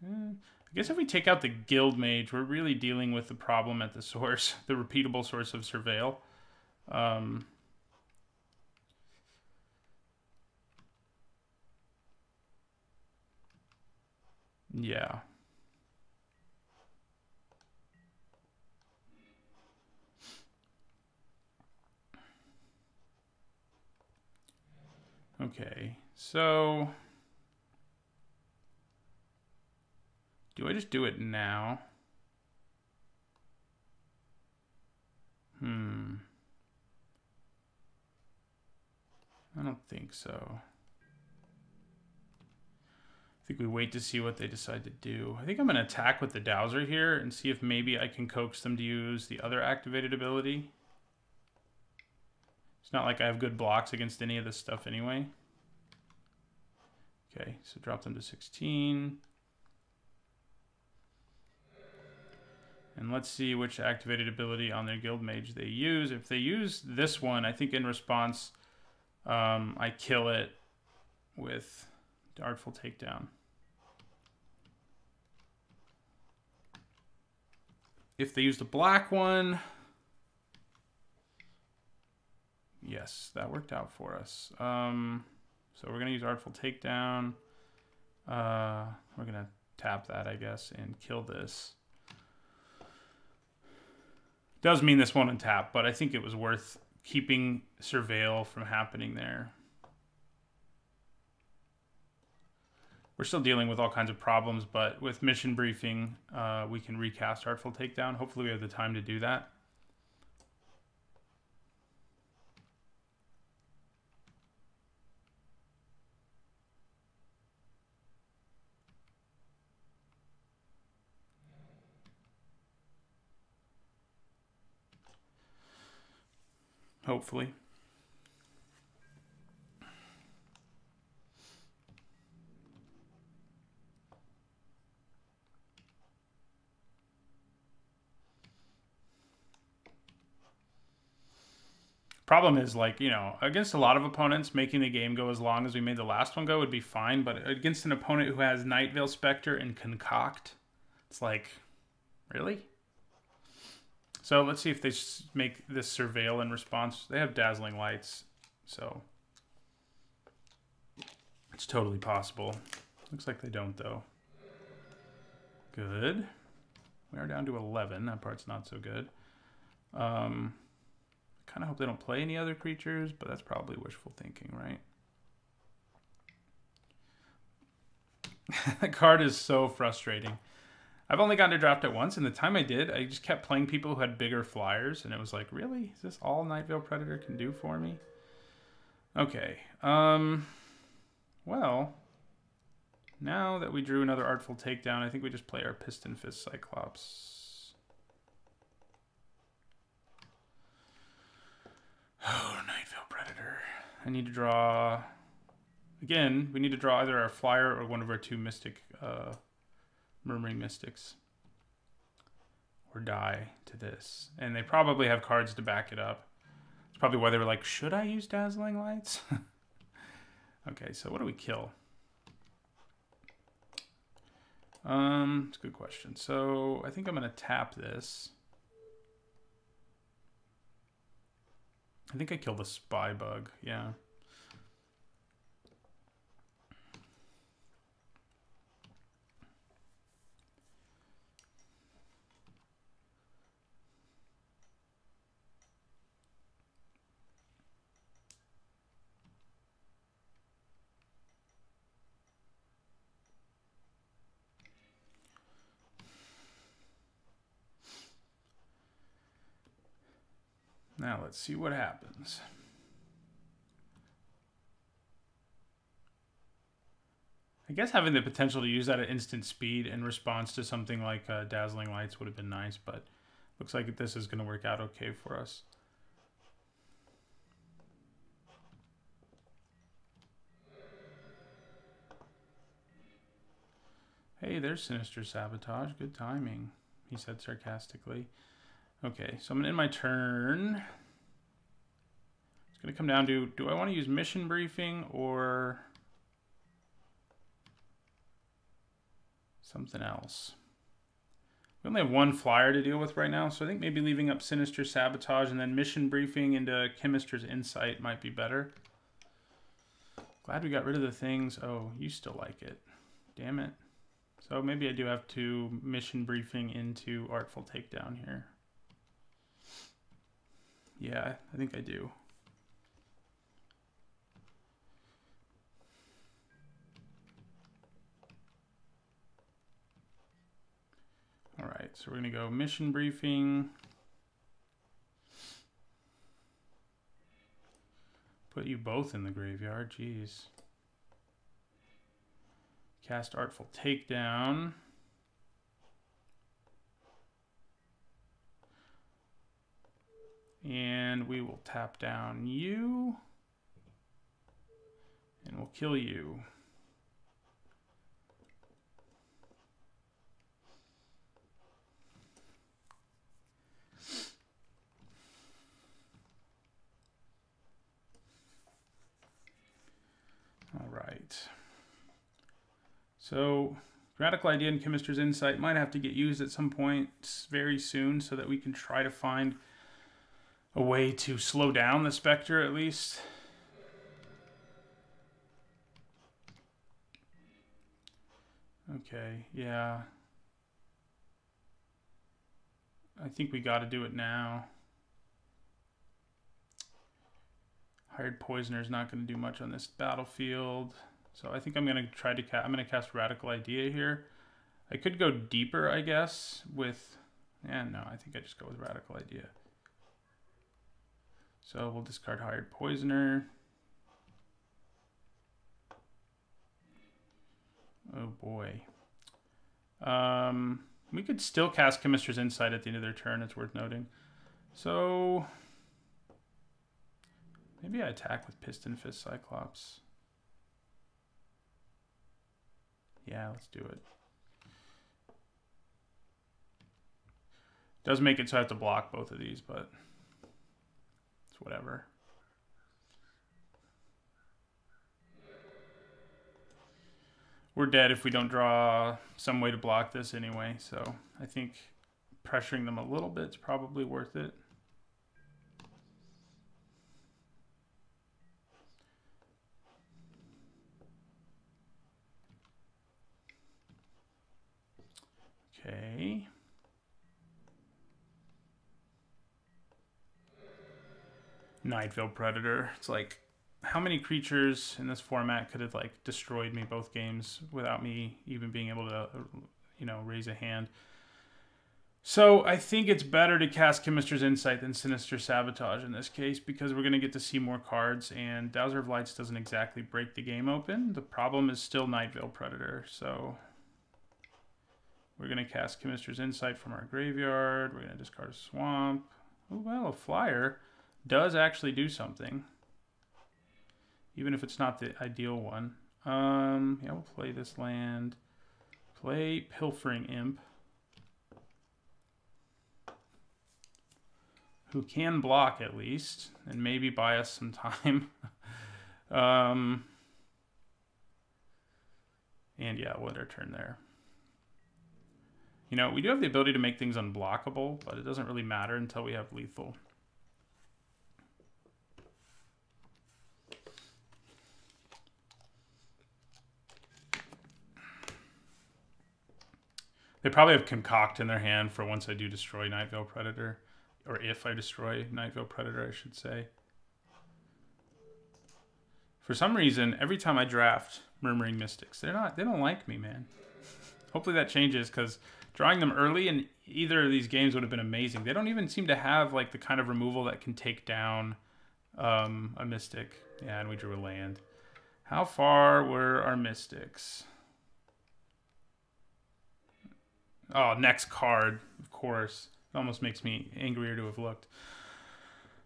I guess if we take out the Guild Mage, we're really dealing with the problem at the source, the repeatable source of Surveil. Yeah. Okay, so do I just do it now? I don't think so. I think we wait to see what they decide to do. I think I'm going to attack with the Dowser here and see if maybe I can coax them to use the other activated ability. It's not like I have good blocks against any of this stuff anyway. Okay, so drop them to 16. And let's see which activated ability on their Guild Mage they use. If they use this one, I think in response, I kill it with Artful Takedown. If they use the black one, yes, that worked out for us. So we're going to use Artful Takedown. We're going to tap that, I guess, and kill this. Does mean this won't untap, but I think it was worth keeping Surveil from happening there. We're still dealing with all kinds of problems, but with Mission Briefing, we can recast Artful Takedown. Hopefully we have the time to do that. Hopefully. Problem is, like, you know, against a lot of opponents, making the game go as long as we made the last one go would be fine, but against an opponent who has Night Veil Spectre and Concoct, it's like, really? So let's see if they make this Surveil in response. They have Dazzling Lights, so it's totally possible. Looks like they don't, though. Good. We are down to 11. That part's not so good. Kind of hope they don't play any other creatures, but that's probably wishful thinking, right? That card is so frustrating. I've only gotten to draft it once, and the time I did, I just kept playing people who had bigger flyers, and it was like, really? Is this all Night Veil Predator can do for me? Okay. Well, now that we drew another Artful Takedown, I think we just play our Piston Fist Cyclops. Oh, Night Veil Predator. I need to draw... Again, we need to draw either our flyer or one of our two Mystic... Murmuring Mystics, or die to this. And they probably have cards to back it up. It's probably why they were like, should I use Dazzling Lights? Okay, so what do we kill? It's a good question. So I think I'm going to tap this. I think I killed the Spy Bug, yeah. Now let's see what happens. I guess having the potential to use that at instant speed in response to something like Dazzling Lights would have been nice, but looks like this is going to work out okay for us. Hey, there's Sinister Sabotage. Good timing, he said sarcastically. Okay, so I'm going to end my turn. It's going to come down to, do I want to use Mission Briefing or something else? We only have one flyer to deal with right now, so I think maybe leaving up Sinister Sabotage and then Mission Briefing into Chemister's Insight might be better. Glad we got rid of the things. Oh, you still like it. Damn it. So maybe I do have to Mission Briefing into Artful Takedown here. Yeah, I think I do. All right, so we're going to go Mission Briefing. Put you both in the graveyard, jeez. Cast Artful Takedown. And we will tap down you. And we'll kill you. All right. So Radical Idea and Chemister's Insight might have to get used at some point very soon so that we can try to find a way to slow down the Spectre at least. Okay, yeah. I think we got to do it now. Hired Poisoner is not going to do much on this battlefield. So I think I'm going to try to I'm going to cast Radical Idea here. I could go deeper, I guess, with... Yeah, no, I think I just go with Radical Idea. So we'll discard Hired Poisoner. Oh boy. We could still cast Chemister's Insight at the end of their turn, it's worth noting. So maybe I attack with Piston Fist Cyclops. Yeah, let's do it. Does make it so I have to block both of these, but it's whatever. We're dead if we don't draw some way to block this anyway, so I think pressuring them a little bit is probably worth it. Okay. Night Veil Predator. It's like, how many creatures in this format could have like destroyed me both games without me even being able to, you know, raise a hand. So I think it's better to cast Chemister's Insight than Sinister Sabotage in this case, because we're going to get to see more cards, and Dowser of Lights doesn't exactly break the game open. The problem is still Night Veil Predator, so we're going to cast Chemister's Insight from our graveyard. We're going to discard a Swamp. Oh, well, a Flyer does actually do something, even if it's not the ideal one. Yeah, we'll play this land. Play Pilfering Imp, who can block at least, and maybe buy us some time. And yeah, we'll end our turn there. You know, we do have the ability to make things unblockable, but it doesn't really matter until we have lethal. They probably have Concoct in their hand for once I do destroy Night Veil Predator. Or if I destroy Night Veil Predator, I should say. For some reason, every time I draft Murmuring Mystics, they don't like me, man. Hopefully that changes, because drawing them early in either of these games would have been amazing. They don't even seem to have like the kind of removal that can take down a Mystic. Yeah, and we drew a land. How far were our Mystics? Oh, next card, of course. It almost makes me angrier to have looked.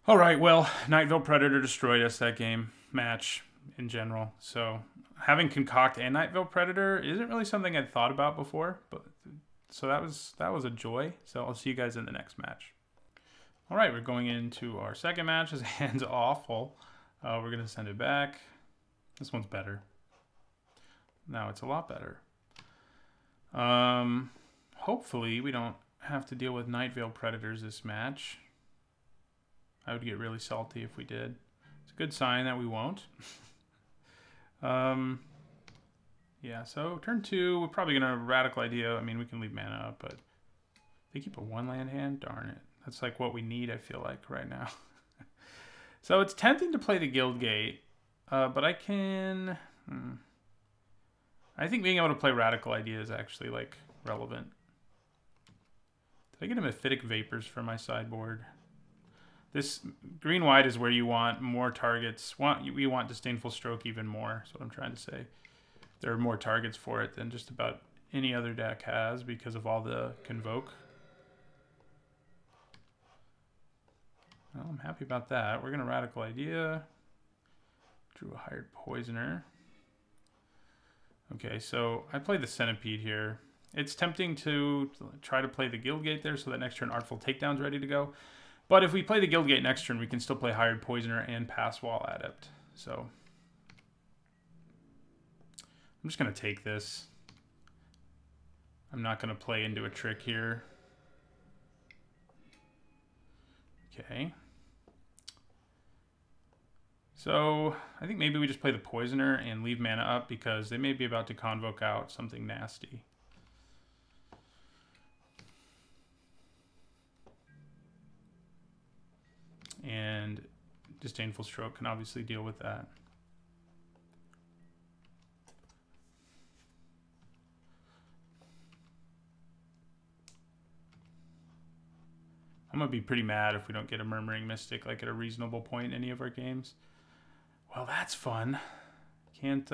All right, well, Night Veil Predator destroyed us that match in general. So having Concoct and Night Veil Predator isn't really something I'd thought about before, but so that was a joy. So I'll see you guys in the next match. All right, we're going into our second match. His hand's awful. We're gonna send it back. This one's better. Now it's a lot better. Hopefully we don't have to deal with Night Veil Predators this match. I would get really salty if we did. It's a good sign that we won't. Yeah, so turn 2, we're probably going to Radical Idea. I mean, we can leave mana up, but they keep a 1-land hand? Darn it. That's like what we need, I feel like, right now. So it's tempting to play the Guildgate, but I can... I think being able to play Radical Idea is actually, like, relevant. Did I get a Mephitic Vapors for my sideboard? This green-white is where you want more targets. We want Disdainful Stroke even more, that's what I'm trying to say. There are more targets for it than just about any other deck has because of all the Convoke. Well, I'm happy about that. We're going to Radical Idea. Drew a Hired Poisoner. Okay, so I played the Centipede here. It's tempting to try to play the Guildgate there so that next turn Artful Takedown's ready to go. But if we play the Guildgate next turn, we can still play Hired Poisoner and Passwall Adept. So I'm just going to take this. I'm not going to play into a trick here. Okay. So I think maybe we just play the Poisoner and leave mana up because they may be about to Convoke out something nasty. And Disdainful Stroke can obviously deal with that. I'm going to be pretty mad if we don't get a Murmuring Mystic like at a reasonable point in any of our games. Well, that's fun. Can't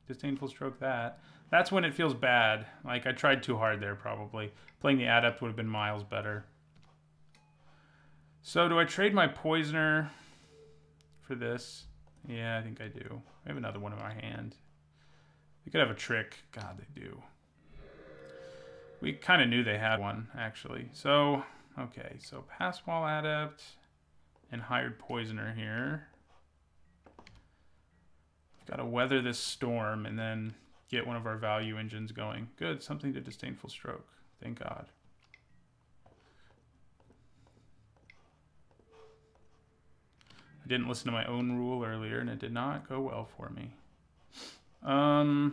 Disdainful Stroke that. That's when it feels bad. Like, I tried too hard there, probably. Playing the Adept would have been miles better. So, do I trade my Poisoner for this? Yeah, I think I do. I have another one in my hand. They could have a trick. God, they do. We kind of knew they had one, actually. So... okay, so Passwall Adept and Hired Poisoner here. We've got to weather this storm and then get one of our value engines going. Good, something to Disdainful Stroke. Thank God. I didn't listen to my own rule earlier and it did not go well for me. Yeah,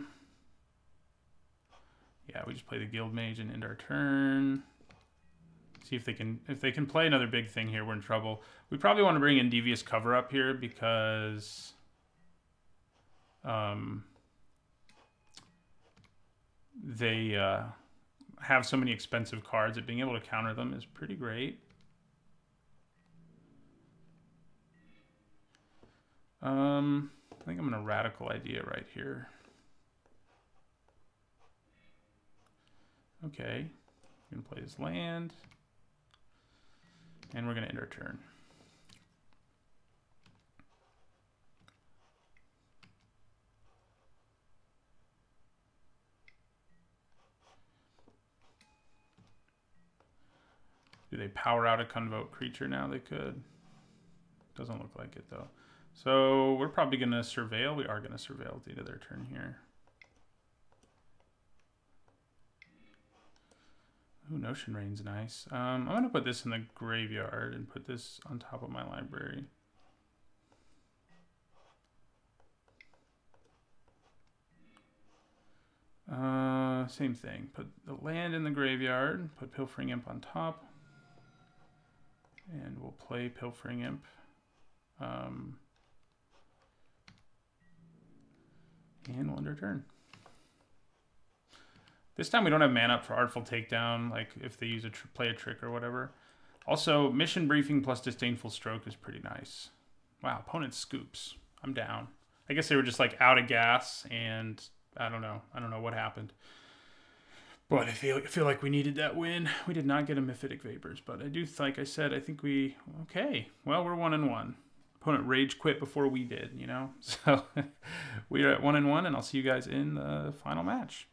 we just play the Guild Mage and end our turn. See if they can play another big thing here, we're in trouble. We probably want to bring in Devious Cover Up here because have so many expensive cards that being able to counter them is pretty great. I think I'm going to Radical Idea right here. Okay, we're going to play this land, and we're going to end our turn. Do they power out a Convoke creature now? They could. Doesn't look like it, though. So we're probably going to Surveil. We are going to Surveil at the end of their turn here. Ooh, Notion Rain's nice. I'm going to put this in the graveyard and put this on top of my library. Same thing. Put the land in the graveyard. Put Pilfering Imp on top. And we'll play Pilfering Imp. And we'll end our turn. This time we don't have mana up for Artful Takedown, like if they use play a trick or whatever. Also, Mission Briefing plus Disdainful Stroke is pretty nice. Wow, opponent scoops. I'm down. I guess they were just like out of gas, and I don't know. I don't know what happened. But I feel like we needed that win. We did not get a Mephitic Vapors, but I do, like I said, I think we... Okay, well, we're 1-1. Opponent rage quit before we did, you know? So we're at 1-1, and I'll see you guys in the final match.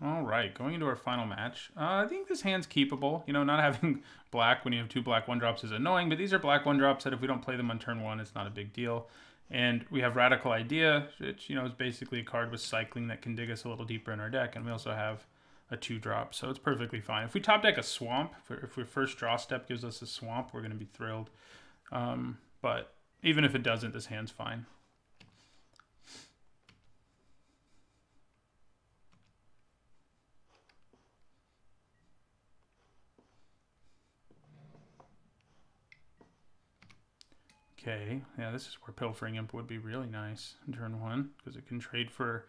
All right, going into our final match. I think this hand's keepable. You know, not having black when you have 2 black 1-drops is annoying, but these are black 1-drops that if we don't play them on turn 1, it's not a big deal. And we have Radical Idea, which, you know, is basically a card with cycling that can dig us a little deeper in our deck. And we also have a 2-drop, so it's perfectly fine. If we top deck a Swamp, if our first draw step gives us a Swamp, we're going to be thrilled. But even if it doesn't, this hand's fine. Okay, yeah, this is where Pilfering Imp would be really nice in turn 1, because it can trade for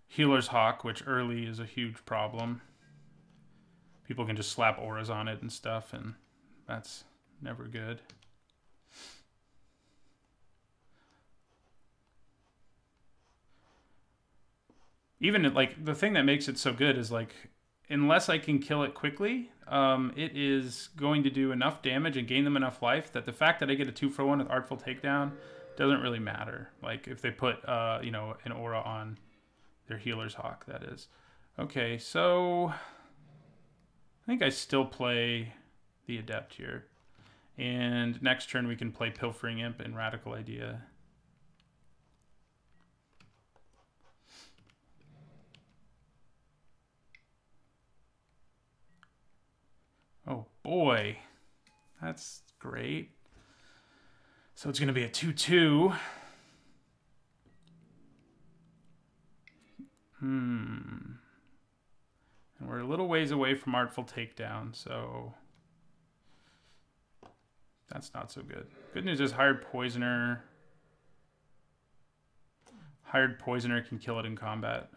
Healer's Hawk, which early is a huge problem. People can just slap auras on it and stuff, and that's never good. Even, like, the thing that makes it so good is, like, unless I can kill it quickly, it is going to do enough damage and gain them enough life that the fact that I get a 2-for-1 with Artful Takedown doesn't really matter. Like, if they put, you know, an aura on their Healer's Hawk, that is. Okay, so I think I still play the Adept here. And next turn we can play Pilfering Imp and Radical Idea. Oh boy, that's great. So it's going to be a 2-2. And we're a little ways away from Artful Takedown, so that's not so good. Good news is Hired Poisoner. Hired Poisoner can kill it in combat,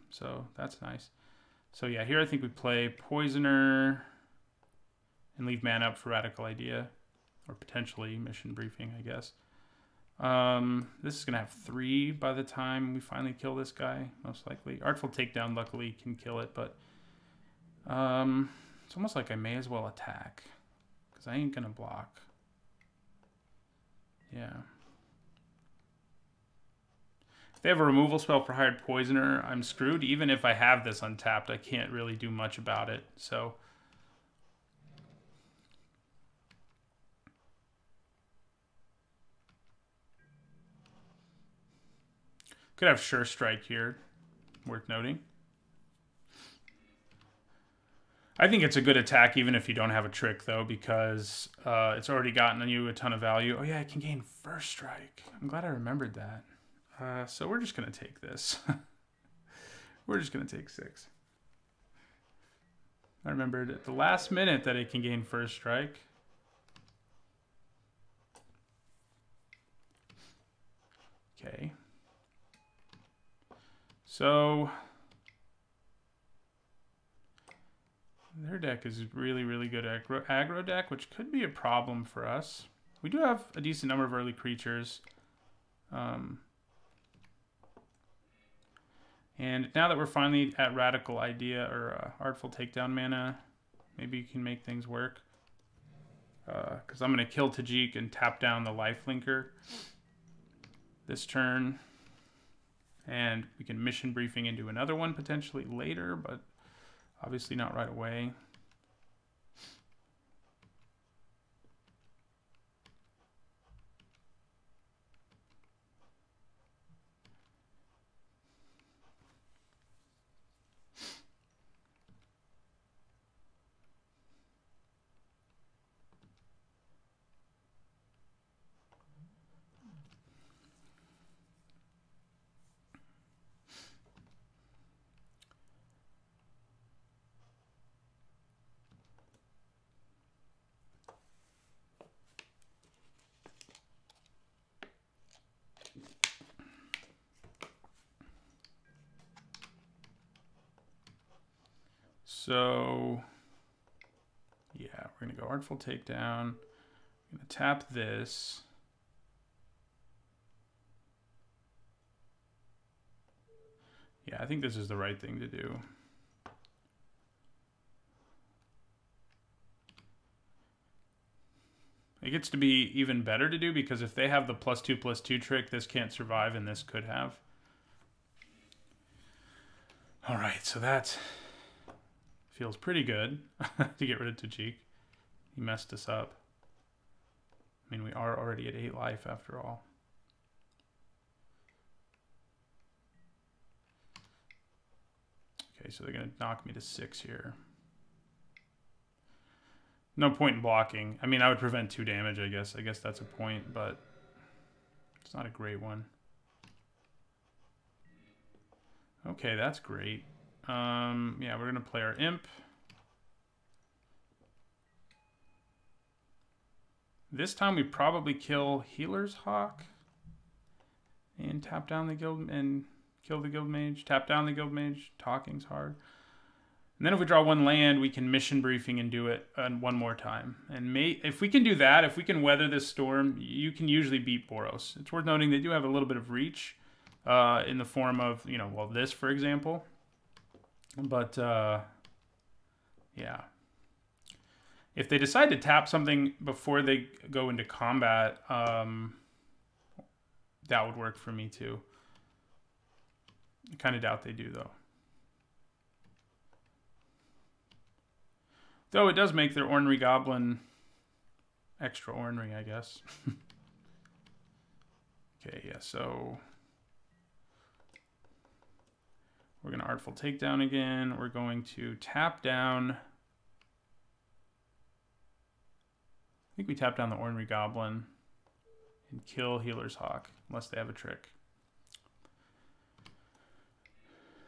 so that's nice. So yeah, here I think we play Poisoner and leave mana up for Radical Idea, or potentially Mission Briefing, I guess. This is going to have 3 by the time we finally kill this guy, most likely. Artful Takedown, luckily, can kill it, but it's almost like I may as well attack, because I ain't going to block. Yeah. If they have a removal spell for Hired Poisoner, I'm screwed. Even if I have this untapped, I can't really do much about it, so... Could have Sure Strike here, worth noting. I think it's a good attack even if you don't have a trick, though, because it's already gotten you a ton of value. Oh, yeah, I can gain First Strike. I'm glad I remembered that. So we're just going to take this. We're just going to take 6. I remembered at the last minute that it can gain First Strike. Okay. So deck is really, really good aggro deck, which could be a problem for us. We do have a decent number of early creatures. And now that we're finally at Radical Idea or Artful Takedown mana, maybe you can make things work. Because I'm going to kill Tajik and tap down the Lifelinker this turn. And we can mission briefing into another one potentially later, but obviously not right away. So, yeah, we're going to go Artful Takedown. I'm going to tap this. Yeah, I think this is the right thing to do. It gets to be even better to do because if they have the +2/+2 trick, this can't survive and this could have. All right, so that feels pretty good to get rid of Tajik. He messed us up. I mean, we are already at 8 life after all. Okay, so they're going to knock me to 6 here. No point in blocking. I mean, I would prevent 2 damage, I guess. I guess that's a point, but it's not a great one. Okay, that's great. Yeah, we're going to play our Imp. This time we probably kill Healer's Hawk and tap down the guild and kill the guild mage. Tap down the guild mage. Talking's hard. And then if we draw 1 land, we can mission briefing and do it one more time. And if we can do that, if we can weather this storm, you can usually beat Boros. It's worth noting they do have a little bit of reach in the form of, you know, well, this, for example. But, yeah. If they decide to tap something before they go into combat, that would work for me too. I kind of doubt they do, though. Though it does make their Ornery Goblin extra ornery, I guess. Okay, yeah, so we're going to Artful Takedown again. We're going to tap down. I think we tap down the Ornery Goblin and kill Healer's Hawk, unless they have a trick.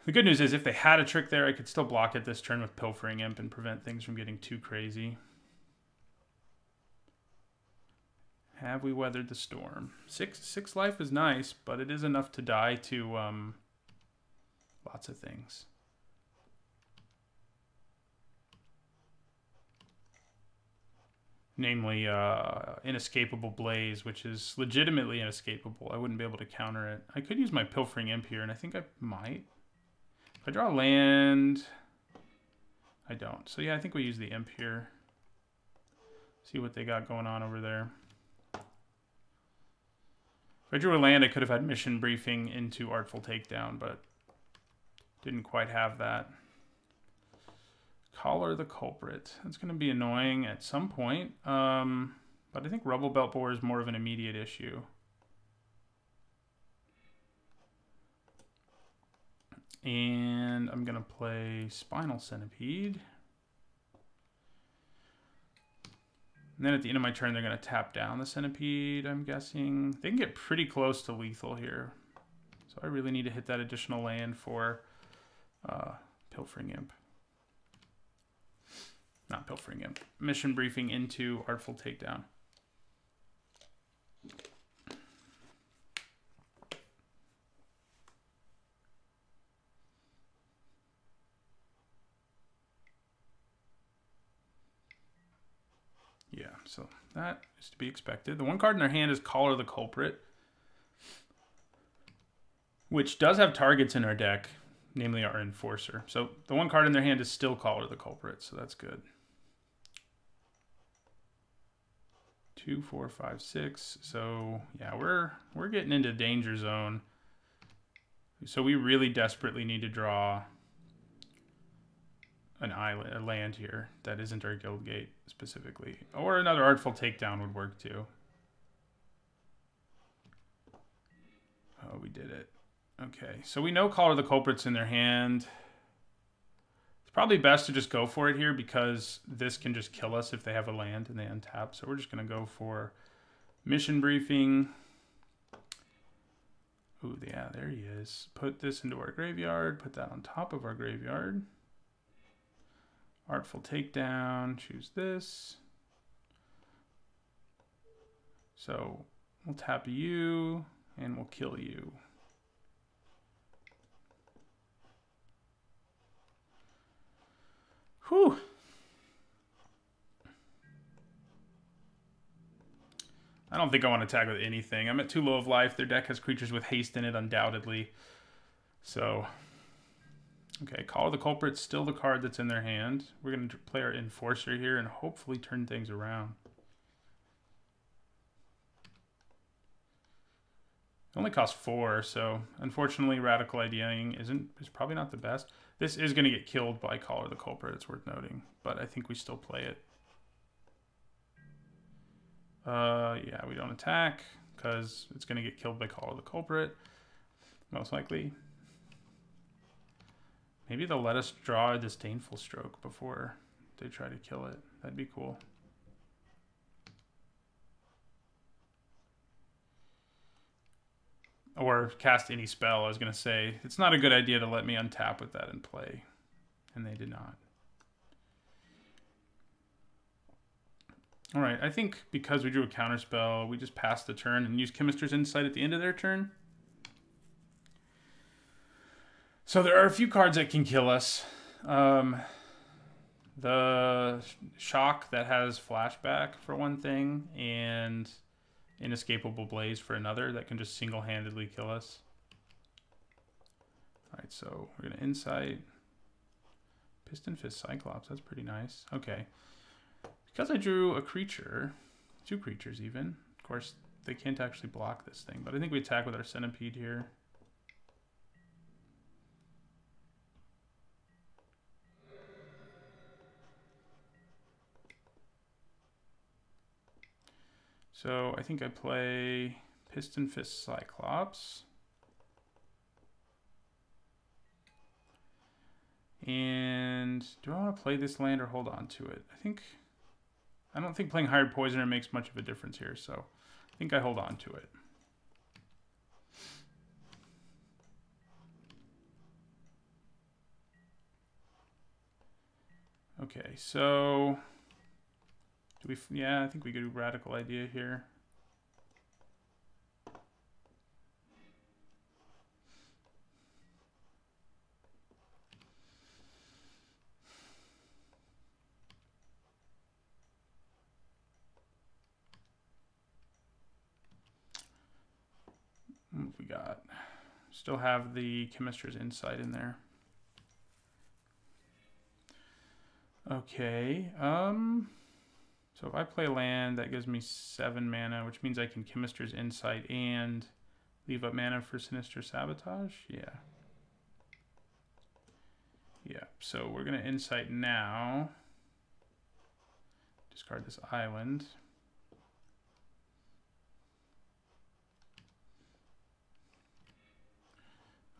The good news is if they had a trick there, I could still block it this turn with Pilfering Imp and prevent things from getting too crazy. Have we weathered the storm? Six life is nice, but it is enough to die to lots of things. Namely, Inescapable Blaze, which is legitimately inescapable. I wouldn't be able to counter it. I could use my Pilfering Imp here, and I think I might. If I draw land, I don't. So yeah, I think we use the Imp here. See what they got going on over there. If I drew a land, I could have had mission briefing into Artful Takedown, but didn't quite have that. Collar the Culprit. That's going to be annoying at some point. But I think Rubble Belt Boar is more of an immediate issue. And I'm going to play Spinal Centipede. And then at the end of my turn, they're going to tap down the Centipede, I'm guessing. They can get pretty close to lethal here. So I really need to hit that additional land for Pilfering Imp. Not Pilfering Imp. Mission briefing into Artful Takedown. Yeah, so that is to be expected. The one card in their hand is Collar the Culprit, which does have targets in our deck, namely our Enforcer. So the one card in their hand is still Collar the Culprit, so that's good. 2, 4, 5, 6. So yeah, we're getting into danger zone. So we really desperately need to draw an island, a land here that isn't our guild gate specifically, or another Artful Takedown would work too. Oh, we did it. Okay, so we know Collar the Culprit's in their hand. It's probably best to just go for it here because this can just kill us if they have a land and they untap. So we're just going to go for Mission Briefing. Ooh, yeah, there he is. Put this into our graveyard. Put that on top of our graveyard. Artful Takedown. Choose this. So we'll tap you and we'll kill you. Whew. I don't think I want to attack with anything. I'm at 2 low of life. Their deck has creatures with haste in it, undoubtedly. So, okay, Collar the Culprit's still the card that's in their hand. We're going to play our Enforcer here and hopefully turn things around. It only costs 4, so unfortunately Radical Ideaing is probably not the best. This is going to get killed by Collar the Culprit, it's worth noting, but I think we still play it. Yeah, we don't attack because it's going to get killed by Collar the Culprit, most likely. Maybe they'll let us draw a Disdainful Stroke before they try to kill it. That'd be cool. Or cast any spell. I was going to say, it's not a good idea to let me untap with that and play. And they did not. Alright, I think because we drew a counterspell, we just passed the turn and used Chemister's Insight at the end of their turn. So there are a few cards that can kill us. The Shock that has Flashback for one thing, and Inescapable Blaze for another that can just single-handedly kill us. Alright, so we're going to Insight. Piston Fist Cyclops, that's pretty nice. Okay. Because I drew a creature, 2 creatures even, of course they can't actually block this thing, but I think we attack with our Centipede here. So I think I play Piston Fist Cyclops. And do I want to play this land or hold on to it? I don't think playing Hired Poisoner makes much of a difference here, so I think I hold on to it. Okay, so yeah, I think we could do Radical Idea here. What have we got? Still have the Chemister's Insight in there. Okay, so if I play land, that gives me 7 mana, which means I can Chemister's Insight and leave up mana for Sinister Sabotage? Yeah. Yeah, so we're going to Insight now. Discard this island.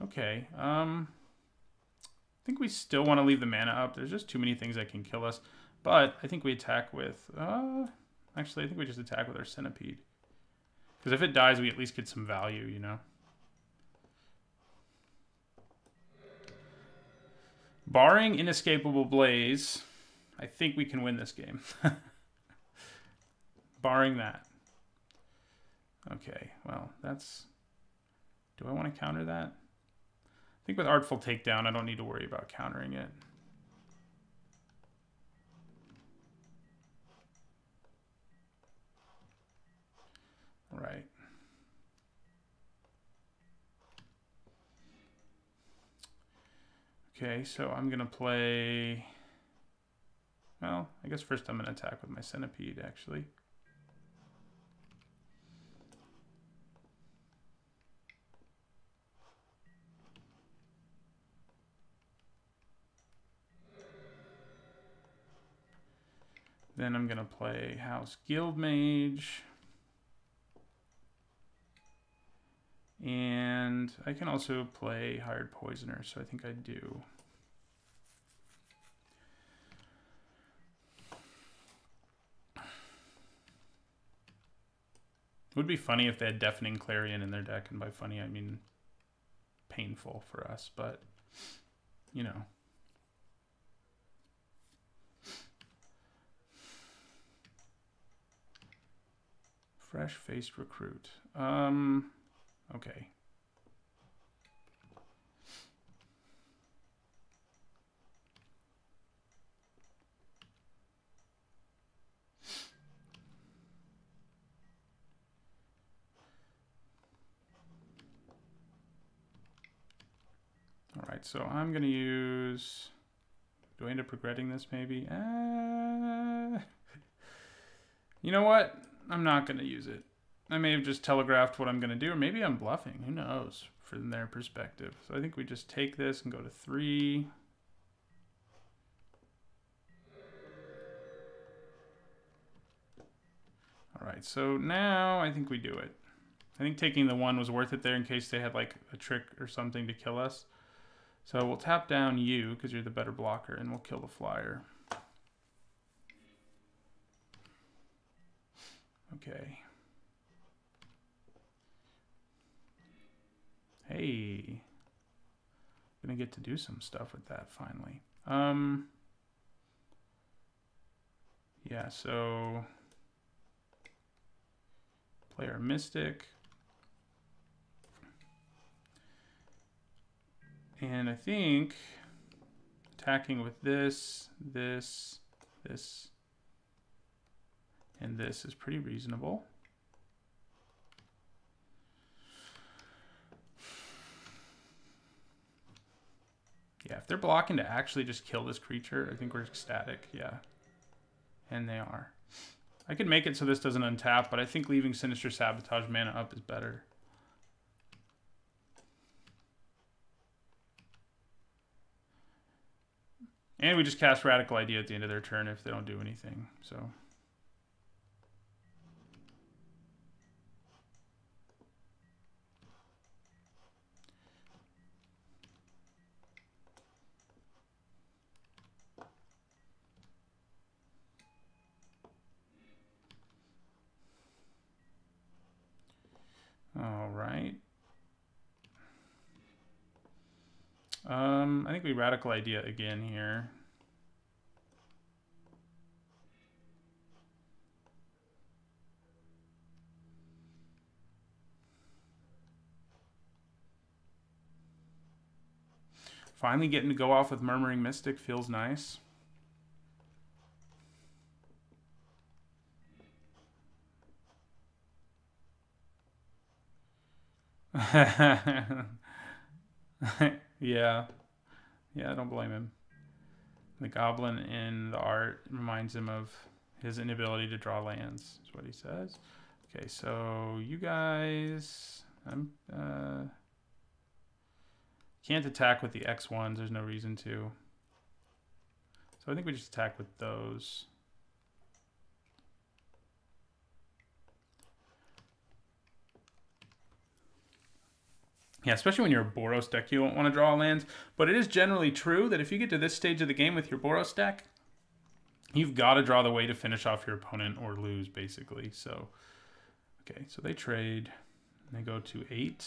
Okay, I think we still want to leave the mana up. There's just too many things that can kill us. But I think we attack with... actually, I think we just attack with our Centipede. Because if it dies, we at least get some value, you know? Barring Inescapable Blaze, I think we can win this game. Barring that. Okay, well, that's... Do I want to counter that? I think with Artful Takedown, I don't need to worry about countering it. Right. Okay, so I'm going to play... Well, I guess first I'm going to attack with my Centipede, actually. Then I'm going to play House Guildmage. And I can also play Hired Poisoner, so I think I do. It would be funny if they had Deafening Clarion in their deck, and by funny I mean painful for us, but you know. Fresh-faced recruit. Okay. All right, so I'm going to use... Do I end up regretting this, maybe? You know what? I'm not going to use it. I may have just telegraphed what I'm going to do, or maybe I'm bluffing. Who knows from their perspective. So I think we just take this and go to 3. All right, so now I think we do it. I think taking the 1 was worth it there in case they had like a trick or something to kill us. So we'll tap down you because you're the better blocker, and we'll kill the flyer. Okay. Hey. Gonna get to do some stuff with that finally. Yeah, so play our Mystic. And I think attacking with this, this, this, and this is pretty reasonable. Yeah, if they're blocking to actually just kill this creature, I think we're ecstatic, yeah. And they are. I could make it so this doesn't untap, but I think leaving Sinister Sabotage mana up is better. And we just cast Radical Idea at the end of their turn if they don't do anything, so... All right. I think we Radical Idea again here. Finally getting to go off with Murmuring Mystic feels nice. Yeah. Yeah, I don't blame him. The goblin in the art reminds him of his inability to draw lands, is what he says. Okay, so you guys... can't attack with the X1s. There's no reason to. So I think we just attack with those. Yeah, especially when you're a Boros deck, you don't want to draw lands. But it is generally true that if you get to this stage of the game with your Boros deck, you've got to draw the way to finish off your opponent or lose, basically. So, okay, so they trade. And they go to 8.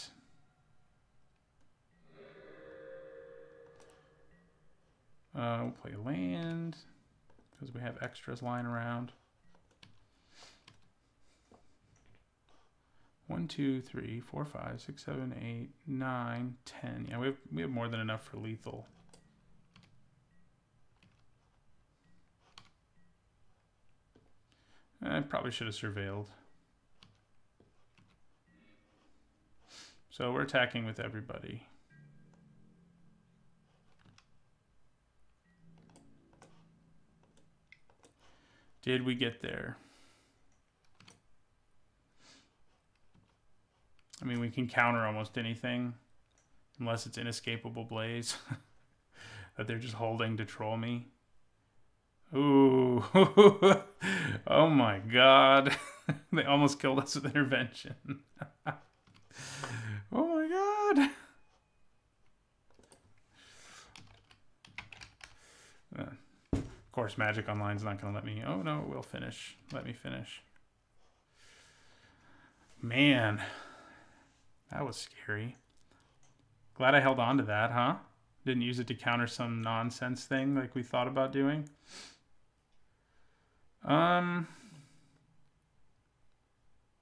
We'll play land because we have extras lying around. 1, 2, 3, 4, 5, 6, 7, 8, 9, 10. Yeah, we have more than enough for lethal. I probably should have surveilled. So we're attacking with everybody. Did we get there? I mean, we can counter almost anything. Unless it's Inescapable Blaze. That they're just holding to troll me. Ooh. Oh my god. They almost killed us with Intervention. Oh my god. Of course, Magic Online's not going to let me. Oh no, it will finish. Let me finish. Man. That was scary. Glad I held on to that, huh? Didn't use it to counter some nonsense thing like we thought about doing.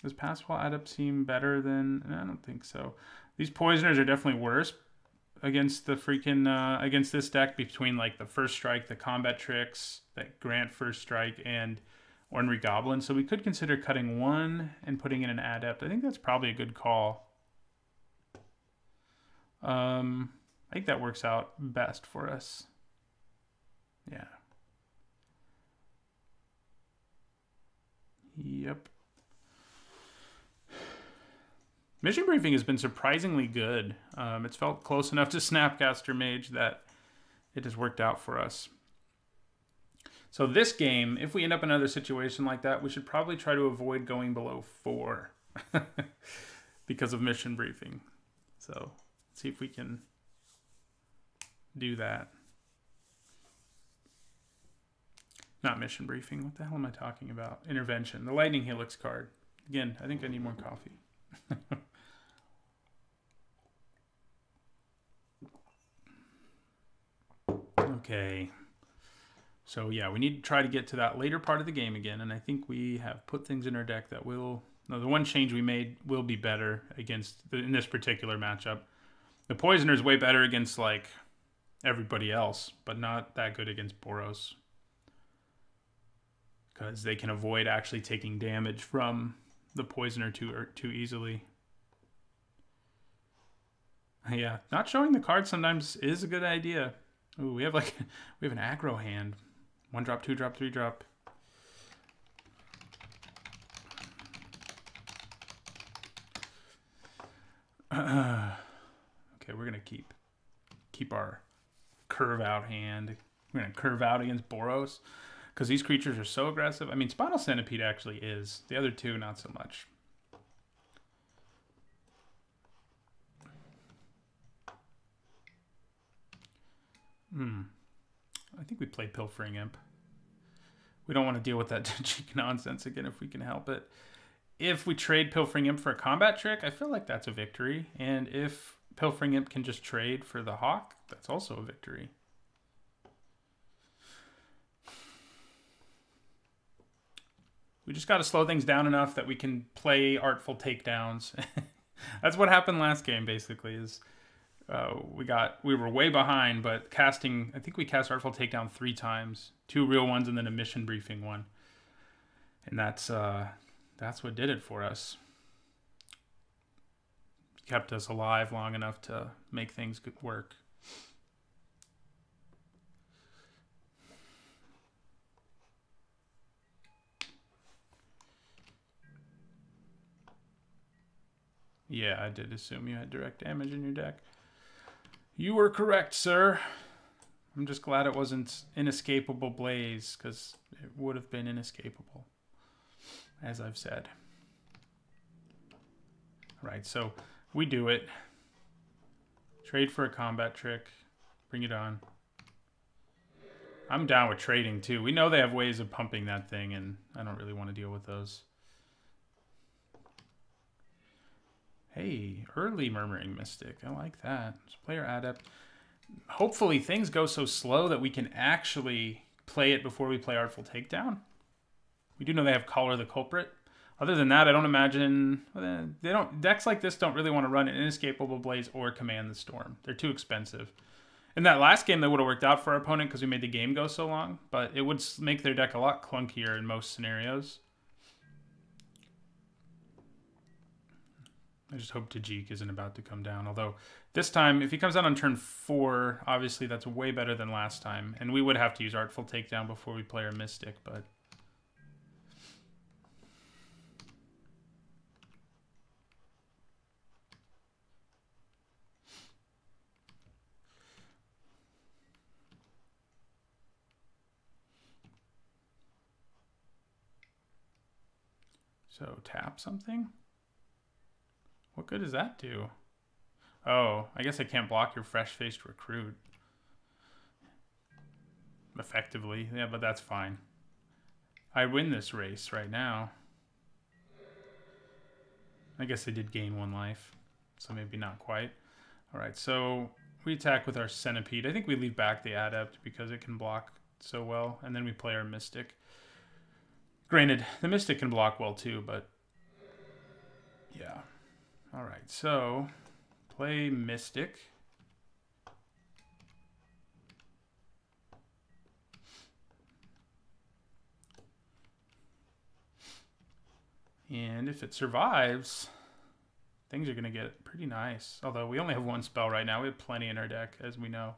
Does Passwall add up seem better than... I don't think so. These Poisoners are definitely worse against the freaking... against this deck between like the First Strike, the Combat Tricks, that grant First Strike, and Ornery Goblin. So we could consider cutting one and putting in an Adept. I think that's probably a good call. I think that works out best for us. Yeah. Yep. Mission Briefing has been surprisingly good. It's felt close enough to Snapcaster Mage that it has worked out for us. So this game, if we end up in another situation like that, we should probably try to avoid going below 4 because of Mission Briefing. So let's see if we can do that. Not Mission Briefing. What the hell am I talking about? Intervention. The Lightning Helix card. Again, I think I need more coffee. Okay. So yeah, we need to try to get to that later part of the game again, and I think we have put things in our deck that will... No, the one change we made will be better against in this particular matchup. The Poisoner's way better against like everybody else, but not that good against Boros. Because they can avoid actually taking damage from the Poisoner too easily. Yeah, not showing the card sometimes is a good idea. Ooh, we have an aggro hand. 1 drop, 2 drop, 3 drop. Okay, we're gonna keep our curve out hand. We're gonna curve out against Boros because these creatures are so aggressive. I mean, Spinal Centipede actually is. The other two, not so much. I think we play Pilfering Imp. We don't want to deal with that cheek nonsense again if we can help it. If we trade Pilfering Imp for a combat trick, I feel like that's a victory. And if Pilfering Imp can just trade for the Hawk, that's also a victory. We just got to slow things down enough that we can play artful takedowns. That's what happened last game, basically, is we were way behind, but casting, I think we cast Artful Takedown 3 times. 2 real ones and then a Mission Briefing one. And that's what did it for us. Kept us alive long enough to make things work. Yeah, I did assume you had direct damage in your deck. You were correct, sir. I'm just glad it wasn't Inescapable Blaze, because it would have been inescapable, as I've said. All right, so we do it. Trade for a combat trick. Bring it on. I'm down with trading, too. We know they have ways of pumping that thing, and I don't really want to deal with those. Hey, early Murmuring Mystic. I like that. It's player adept. Hopefully things go so slow that we can actually play it before we play Artful Takedown. We do know they have Collar the Culprit. Other than that, I don't imagine... Decks like this don't really want to run an Inescapable Blaze or Command the Storm. They're too expensive. In that last game, that would have worked out for our opponent because we made the game go so long, but it would make their deck a lot clunkier in most scenarios. I just hope Tajik isn't about to come down. Although this time, if he comes down on turn 4, obviously that's way better than last time. And we would have to use Artful Takedown before we play our Mystic, but... So tap something? What good does that do? Oh, I guess I can't block your Fresh-Faced Recruit. Effectively. Yeah, but that's fine. I win this race right now. I guess I did gain 1 life, so maybe not quite. Alright, so we attack with our Centipede. I think we leave back the Adept because it can block so well, and then we play our Mystic. Granted, the Mystic can block well too, but yeah. Alright, so play Mystic. And if it survives, things are going to get pretty nice. Although we only have 1 spell right now. We have plenty in our deck, as we know.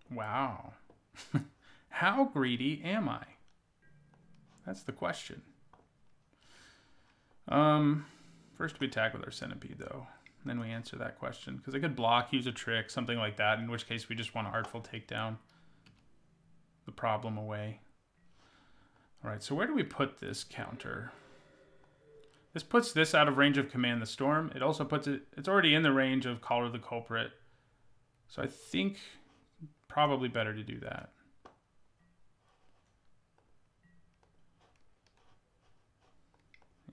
Wow. How greedy am I? That's the question. First we attack with our Centipede, though. Then we answer that question. Because I could block, use a trick, something like that. In which case we just want to Artful Takedown the problem away. Alright, so where do we put this counter? This puts this out of range of Command the Storm. It also puts it... It's already in the range of Collar the Culprit. So I think probably better to do that.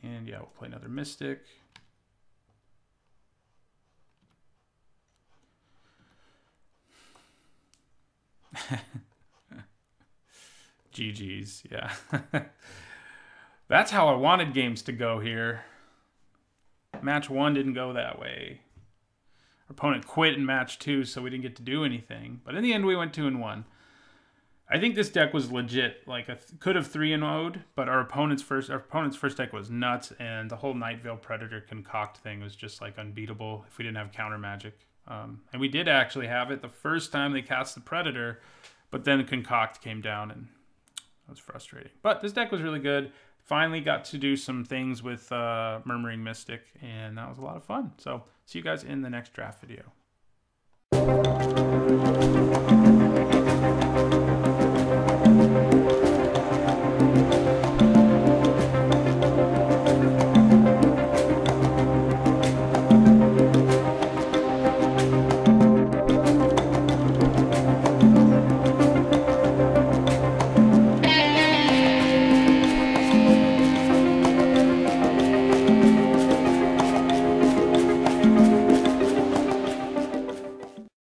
And yeah, we'll play another Mystic. GG's, yeah. That's how I wanted games to go here. Match 1 didn't go that way. Our opponent quit in match 2, so we didn't get to do anything. But in the end, we went 2-1. I think this deck was legit. Like, could have 3-0'd, but our opponent's first deck was nuts, and the whole Night Veil Predator concoct thing was just like unbeatable if we didn't have counter magic. And we did actually have it the first time they cast the Predator, but then concoct came down, and it was frustrating. But this deck was really good. Finally got to do some things with Murmuring Mystic, and that was a lot of fun. So see you guys in the next draft video.